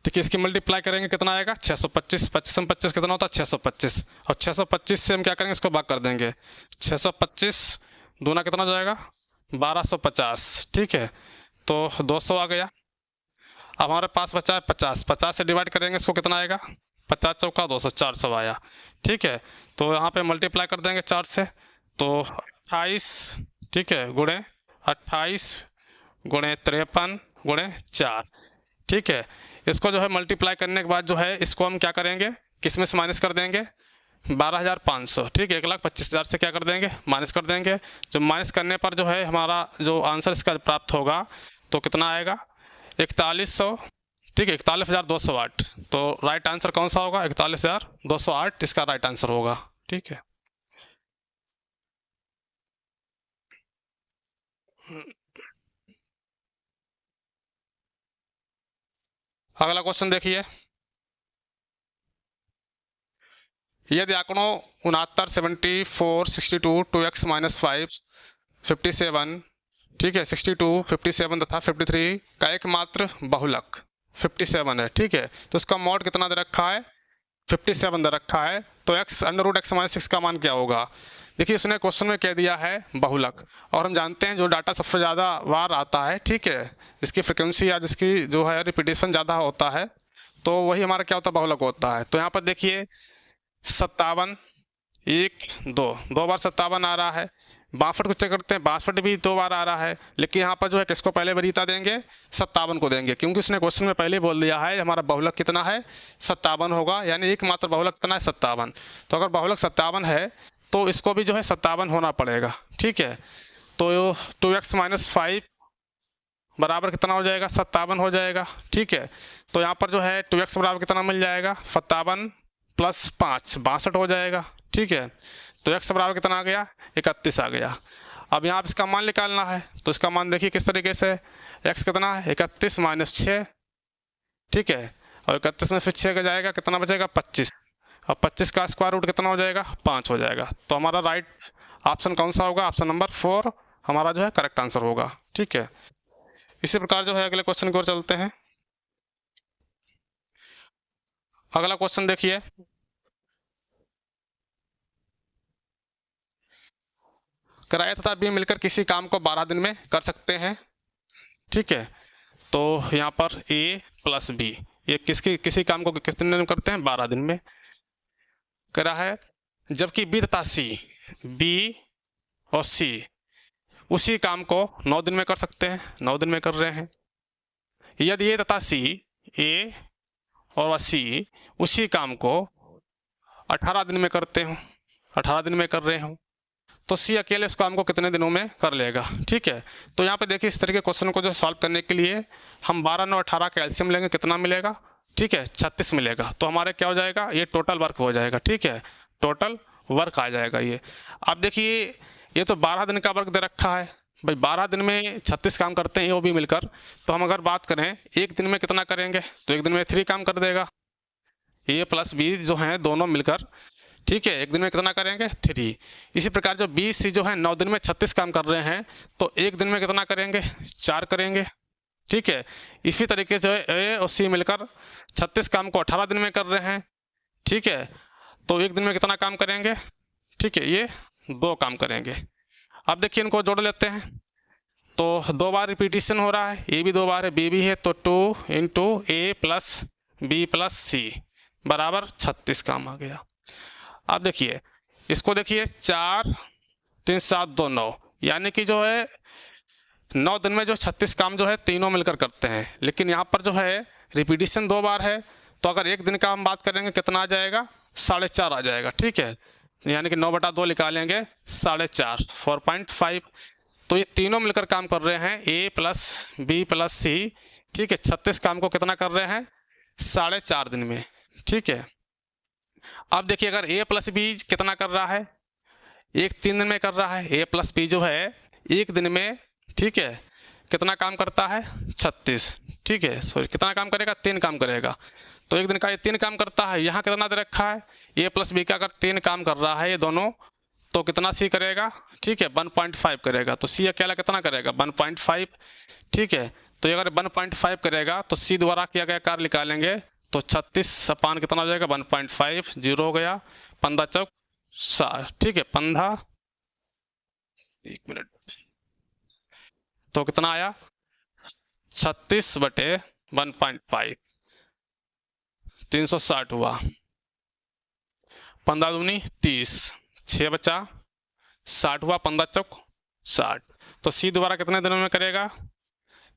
देखिए इसकी मल्टीप्लाई करेंगे कितना आएगा, 625। 25 में 25 कितना होता है, 625। और 625 से हम क्या करेंगे, इसको भाग कर देंगे। 625 दूना कितना हो जाएगा, 1250। ठीक है, तो 200 आ गया। अब हमारे पास बचा है 50। 50 से डिवाइड करेंगे इसको, कितना आएगा, 50 चौका 200, 400 आया। ठीक है, तो यहाँ पे मल्टीप्लाई कर देंगे 4 से, तो 28। ठीक है, गुणे 28 गुणे 53 गुणे 4। ठीक है, इसको जो है मल्टीप्लाई करने के बाद जो है इसको हम क्या करेंगे, किस में से माइनस कर देंगे, 12,500। ठीक है, 1,25,000 से क्या कर देंगे, माइनस कर देंगे। जो माइनस करने पर जो है हमारा जो आंसर इसका प्राप्त होगा, तो कितना आएगा, 4100। ठीक है, 41,208। तो राइट आंसर कौन सा होगा, 41,208 इसका राइट आंसर होगा। ठीक है, अगला क्वेश्चन देखिए। यदि आंकड़ों 69, 74, 62, 2x - 5, 57, ठीक है, 62, 57 तथा 53 का एकमात्र बहुलक 57 है। ठीक है, तो इसका मॉड कितना दे रखा है, 57 दे रखा है। तो x√x-6 का मान क्या होगा। देखिए उसने क्वेश्चन में कह दिया है बहुलक, और हम जानते हैं जो डाटा सबसे ज़्यादा बार आता है, ठीक है, इसकी फ्रिक्वेंसी या जिसकी जो है रिपीटेशन ज़्यादा होता है, तो वही हमारा क्या होता है, बहुलक होता है। तो यहाँ पर देखिए 57, 1 2 2 बार 57 आ रहा है। 62 को चेक करते हैं, 62 भी 2 बार आ रहा है, लेकिन यहाँ पर जो है किसको पहले वरीयता देंगे, 57 को देंगे, क्योंकि उसने क्वेश्चन में पहले बोल दिया है हमारा बहुलक कितना है, 57 होगा, यानी एकमात्र बहुलक कितना है, 57। तो अगर बहुलक 57 है तो इसको भी जो है 57 होना पड़ेगा। ठीक है, तो 2x - 5 बराबर कितना हो जाएगा, 57 हो जाएगा। ठीक है, तो यहाँ पर जो है 2x बराबर कितना मिल जाएगा, 57 + 5 62 हो जाएगा। ठीक है, तो x बराबर कितना आ गया, 31 आ गया। अब यहाँ पर इसका मान निकालना है, तो इसका मान देखिए किस तरीके से, x कितना है, 31 - 6। ठीक है, और 31 में फिर 6 का जाएगा, कितना बचेगा, 25। और 25 का स्क्वायर रूट कितना हो जाएगा, 5 हो जाएगा। तो हमारा राइट ऑप्शन कौन सा होगा, ऑप्शन नंबर 4 हमारा जो है करेक्ट आंसर होगा। ठीक है, इसी प्रकार जो है अगले क्वेश्चन की ओर चलते हैं। अगला क्वेश्चन देखिए, किराया तथा बी मिलकर किसी काम को 12 दिन में कर सकते हैं। ठीक है, तो यहाँ पर a + b ये किसी काम को किस दिन में करते हैं, 12 दिन में कह रहा है, जबकि बी तथा सी, बी और सी उसी काम को 9 दिन में कर सकते हैं, 9 दिन में कर रहे हैं। यदि ए तथा सी, ए और सी उसी काम को 18 दिन में करते हो, 18 दिन में कर रहे हो, तो सी अकेले इस काम को कितने दिनों में कर लेगा। ठीक है, तो यहाँ पे देखिए इस तरह के क्वेश्चन को जो सॉल्व करने के लिए हम 12, 9, 18 का एलसीएम लेंगे, कितना मिलेगा? ठीक है, 36 मिलेगा। तो हमारे क्या हो जाएगा, ये टोटल वर्क हो जाएगा। ठीक है, टोटल वर्क आ जाएगा ये। अब देखिए ये तो 12 दिन का वर्क दे रखा है भाई, 12 दिन में 36 काम करते हैं वो भी मिलकर। तो हम अगर बात करें एक दिन में कितना करेंगे, तो एक दिन में 3 काम कर देगा, ए प्लस बी जो हैं दोनों मिलकर। ठीक है, एक दिन में कितना करेंगे, 3। इसी प्रकार जो बी सी जो है 9 दिन में 36 काम कर रहे हैं, तो एक दिन में कितना करेंगे, 4 करेंगे। ठीक है, इसी तरीके से ए और सी मिलकर 36 काम को 18 दिन में कर रहे हैं। ठीक है, तो एक दिन में कितना काम करेंगे, ठीक है, ये 2 काम करेंगे। अब देखिए इनको जोड़ लेते हैं, तो 2 बार रिपीटिशन हो रहा है, ए भी 2 बार है, बी भी है, तो 2 इंटू ए प्लस बी प्लस सी बराबर 36 काम आ गया। अब देखिए इसको देखिए, 4, 3, 7, 2, 9, यानी कि जो है 9 दिन में जो 36 काम जो है तीनों मिलकर करते हैं। लेकिन यहाँ पर जो है रिपीटिशन 2 बार है, तो अगर एक दिन का हम बात करेंगे कितना आ जाएगा, 4.5 आ जाएगा। ठीक है, यानी कि 9/2 निकालेंगे 4.5, 4.5। तो ये तीनों मिलकर काम कर रहे हैं, ए प्लस बी प्लस सी। ठीक है, 36 काम को कितना कर रहे हैं, 4.5 दिन में। ठीक है, अब देखिए अगर ए प्लस बी कितना कर रहा है, एक 3 दिन में कर रहा है। ए प्लस बी जो है एक दिन में, ठीक है, कितना काम करता है, 36। ठीक है, सॉरी कितना काम करेगा, 3 काम करेगा। तो एक दिन का ये 3 काम करता है। यहाँ कितना दे रखा है, ए प्लस बी का अगर 3 काम कर रहा है ये दोनों, तो कितना सी करेगा, ठीक है, 1.5 करेगा। तो सी अकेला कितना करेगा, 1.5। ठीक है, तो अगर 1.5 करेगा तो सी द्वारा किया गया कार्य निकालेंगे, तो 36 अपान कितना हो जाएगा, 1.5, 0 हो गया, 15 चौक 60। ठीक है, 15, 1 मिनट, तो कितना आया, 36/1.5, 360 हुआ। 15 दूनी 30, 6 बचा, 60 हुआ, 15 चौक 60। तो सी दोबारा कितने दिनों में करेगा,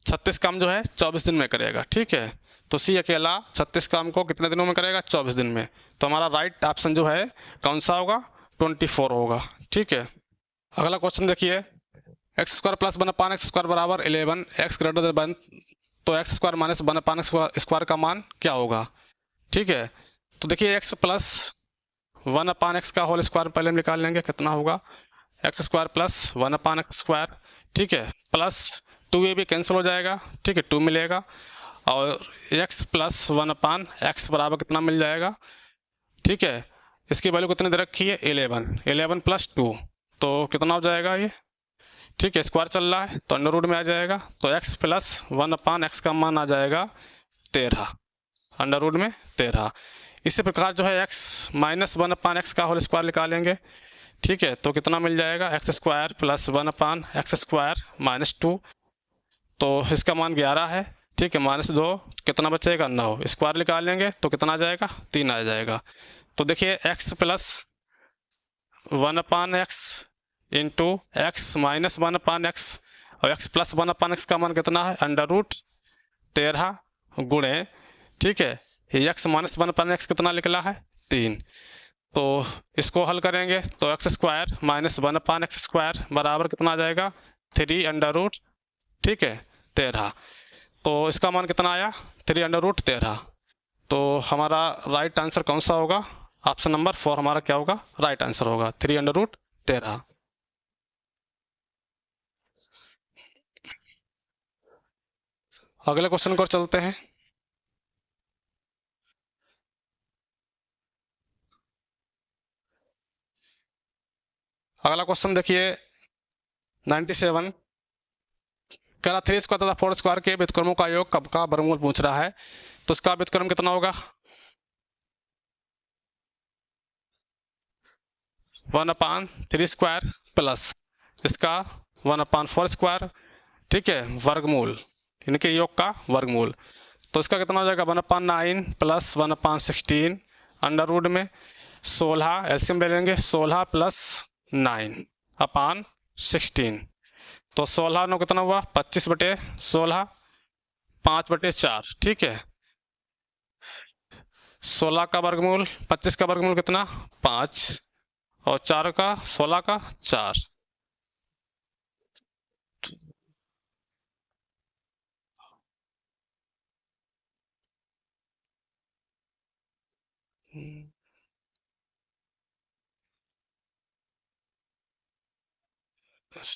36 काम जो है 24 दिन में करेगा। ठीक है, तो सी अकेला 36 काम को कितने दिनों में करेगा, 24 दिन में। तो हमारा राइट ऑप्शन जो है कौन सा होगा, 24 होगा। ठीक है, अगला क्वेश्चन देखिए, x² + 1/x² बराबर 11, x ग्रेटर देन 1, तो x² - 1/x² का मान क्या होगा। ठीक है, तो देखिए x + 1/x का होल स्क्वायर पहले हम निकाल लेंगे, कितना होगा, x² + 1/x²। ठीक है, प्लस 2a भी कैंसिल हो जाएगा। ठीक है, 2 मिलेगा, और x + 1/x बराबर कितना मिल जाएगा। ठीक है, इसकी वैल्यू कितनी दे रखी है, 11 + 2, तो कितना हो जाएगा ये। ठीक है, स्क्वायर चल रहा है तो अंडर रूट में आ जाएगा, तो x + 1/x का मान आ जाएगा 13, अंडर रूट में 13। इसी प्रकार जो है x - 1/x का होल स्क्वायर निकालेंगे। ठीक है, तो कितना मिल जाएगा, x² + 1/x² - 2, तो इसका मान 11 है। ठीक है, -2 कितना बचेगा, 9, स्क्वायर निकालेंगे तो कितना आ जाएगा, 3 आ जाएगा। तो देखिए x + 1/x into x - 1/x, और x + 1/x का मान कितना है, √13 गुणे, ठीक है, x - 1/x कितना निकला है, 3। तो इसको हल करेंगे तो x² - 1/x² बराबर कितना आ जाएगा, 3 ठीक है 13। तो इसका मान कितना आया, 3 √13। तो हमारा राइट आंसर कौन सा होगा, ऑप्शन नंबर 4 हमारा क्या होगा, राइट आंसर होगा 3 √13। अगले क्वेश्चन को चलते हैं। अगला क्वेश्चन देखिए 97, कह रहा 3² तथा 4² के व्युत्क्रमों का योग कब का वर्गमूल पूछ रहा है। तो इसका व्युत्क्रम कितना होगा, 1/3² प्लस इसका 1/4²। ठीक है, वर्गमूल, इनके योग का वर्गमूल। तो इसका कितना हो जाएगा, 1/9 प्लस 1/16 अंडर रूट में 16, एलसीएम ले लेंगे, 16 + 9/16। तो 16 9 कितना हुआ, 25/16, 5/4। ठीक है, 16 का वर्गमूल, 25 का वर्गमूल कितना, 5, और 4 का 16 का 4।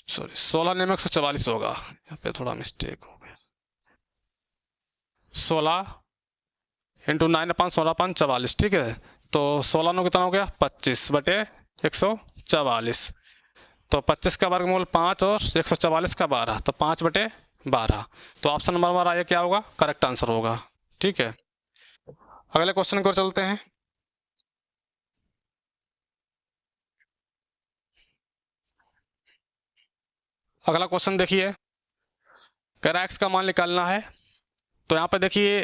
सॉरी 16 नहीं में 144 होगा, यहाँ पे थोड़ा मिस्टेक हो गया। 16 इंटू 9/16/44, ठीक है। तो 16 नो कितना हो गया 25 बटे 144। तो 25 का वर्गमूल 5 और 144 का 12, तो 5 बटे 12। तो ऑप्शन नंबर हमारा ये क्या होगा, करेक्ट आंसर होगा। ठीक है, अगले क्वेश्चन की ओर चलते हैं। अगला क्वेश्चन देखिए, कह रहा है एक्स का मान निकालना है। तो यहाँ पे देखिए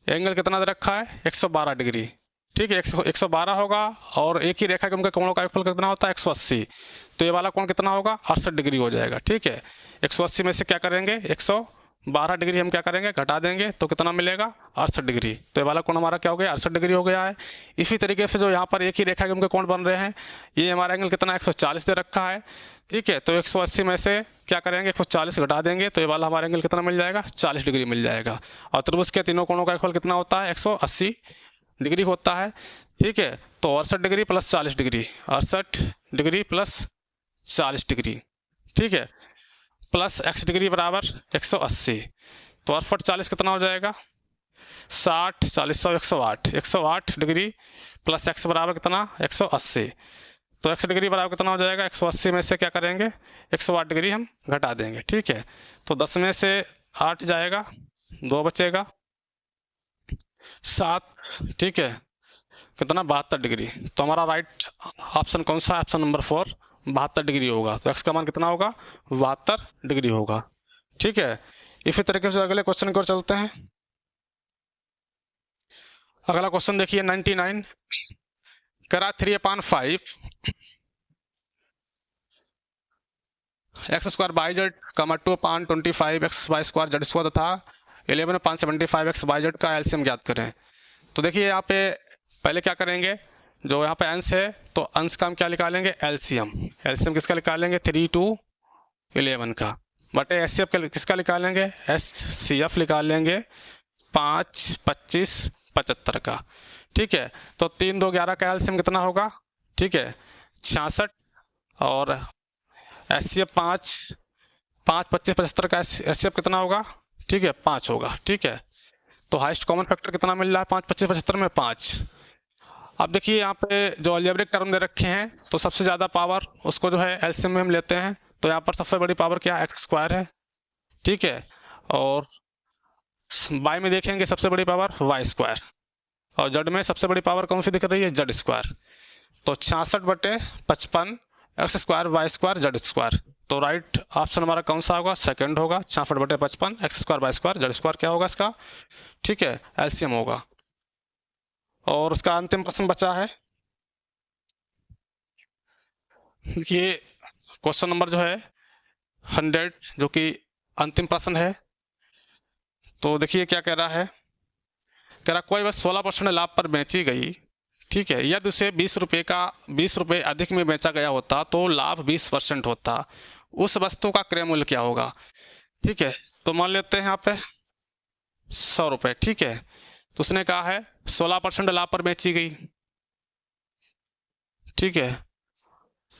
एंगल कितना दे रखा है 112 डिग्री, ठीक है। 112 होगा और एक ही रेखा के उनके कोणों का योगफल कितना होता है 180। तो ये वाला कोण कितना होगा 68 डिग्री हो जाएगा, ठीक है। 180 में से क्या करेंगे 112 डिग्री हम क्या करेंगे घटा देंगे, तो कितना मिलेगा 68 डिग्री। तो ये वाला कोण हमारा क्या हो गया 68 डिग्री हो गया है। इसी तरीके से जो यहाँ पर एक ही रेखा के उनके कोण बन रहे हैं, ये हमारा एंगल कितना 140 दे रखा है, ठीक है। तो 180 में से क्या करेंगे 140 घटा देंगे, तो ये वाला हमारा एंगल कितना मिल जाएगा 40 डिग्री मिल जाएगा। और त्रिभुज के तीनों कोणों का योगफल कितना होता है 180 डिग्री होता है, ठीक है। तो 68 degree plus 40 degree, 68 degree plus 40 degree, ठीक है, प्लस x डिग्री बराबर 180। तो 68 40 कितना हो जाएगा 60, 40 100 108, 108 डिग्री प्लस x बराबर कितना 180। तो x डिग्री बराबर कितना हो जाएगा 180 में से क्या करेंगे 108 डिग्री हम घटा देंगे, ठीक है। तो 10 में से 8 जाएगा, 2 बचेगा, 7, ठीक है, कितना 72 डिग्री। तो हमारा राइट ऑप्शन कौन सा है, ऑप्शन नंबर 4 72 डिग्री होगा। तो x का मान कितना होगा 72 डिग्री होगा, ठीक है। इसी तरीके से अगले क्वेश्चन की ओर चलते हैं। अगला क्वेश्चन देखिए 99, करा 3/5 x² by Z 2/25 x² Z square तथा 11/575 x/y का एलसीएम ज्ञात करें। तो देखिए यहाँ पे पहले क्या करेंगे, जो यहाँ पे अंश है तो अंश का हम क्या निकालेंगे एलसीएम। एलसीएम किसका निकालेंगे 3 to 11 का, बटे एचसीएफ किसका निकालेंगे एचसीएफ निकालेंगे 5, 25, 75 का, ठीक है। तो 3, 2, 11 का एलसीएम कितना होगा, ठीक है 66, और एचसीएफ 5, 5, 25, 75 का एचसीएफ कितना होगा, ठीक है 5 होगा, ठीक है। तो हाईएस्ट कॉमन फैक्टर कितना मिल रहा है 5, 25, 75 में 5। अब देखिए यहाँ पे जो अलजेब्रिक टर्म दे रखे हैं, तो सबसे ज़्यादा पावर उसको जो है एलसीएम में हम लेते हैं। तो यहाँ पर सबसे बड़ी पावर क्या x² है, ठीक है, और y में देखेंगे सबसे बड़ी पावर y², और z में सबसे बड़ी पावर कौन सी दिख रही है z²। तो 66 बटे 55 x² y² z²। तो राइट ऑप्शन हमारा कौन सा होगा सेकंड होगा, 66 बटे 55 x² y² z² क्या होगा इसका, ठीक है एलसीएम होगा। और उसका अंतिम प्रश्न बचा है, ये क्वेश्चन नंबर जो है 100, जो कि अंतिम प्रश्न है। तो देखिए क्या कह रहा है, कह रहा कोई बस 16% लाभ पर बेची गई, ठीक है, यदि उसे 20 रुपये अधिक में बेचा गया होता तो लाभ 20% होता, उस वस्तु का क्रय मूल्य क्या होगा, ठीक है। तो मान लेते हैं यहाँ पे 100 रुपये, ठीक है। तो उसने कहा है 16% लाभ पर बेची गई, ठीक है।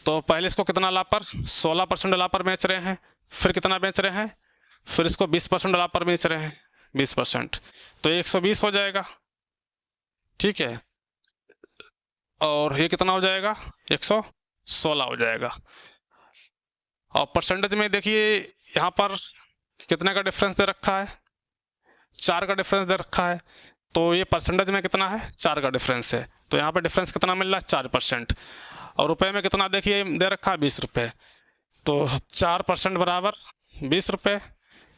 तो पहले इसको कितना लाभ पर 16% लाभ पर बेच रहे हैं, फिर कितना बेच रहे हैं, फिर इसको 20% लाभ पर बेच रहे हैं 20%, तो 120 हो जाएगा, ठीक है। और ये कितना हो जाएगा 116 हो जाएगा। और परसेंटेज में देखिए यहाँ पर कितने का डिफरेंस दे रखा है 4 का डिफरेंस दे रखा है। तो ये परसेंटेज में कितना है 4 का डिफरेंस है। तो यहाँ पे डिफरेंस कितना मिल रहा है 4%। और रुपए में कितना देखिए दे रखा है 20 रुपये। तो 4% बराबर 20 रुपये।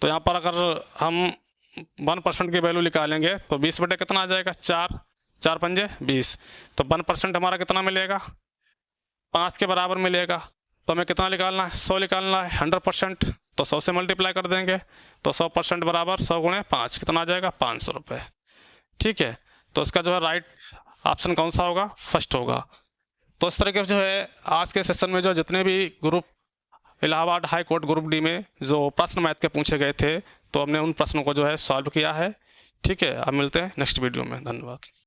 तो यहाँ पर अगर हम 1% की वैल्यू निकालेंगे तो 20 बटे कितना आ जाएगा 4, 4 पंजे 20। तो 1% हमारा कितना मिलेगा 5 के बराबर मिलेगा। तो हमें कितना निकालना है 100 निकालना है 100%। तो 100 से मल्टीप्लाई कर देंगे तो 100% बराबर 100 गुणे 5 कितना आ जाएगा 500 रुपये, ठीक है। तो इसका जो है राइट ऑप्शन कौन सा होगा फर्स्ट होगा। तो इस तरीके से जो है आज के सेशन में जो जितने भी group Allahabad high court group D में जो प्रश्न मैथ के पूछे गए थे, तो हमने उन प्रश्नों को जो है सॉल्व किया है। ठीक है, अब मिलते हैं नेक्स्ट वीडियो में। धन्यवाद।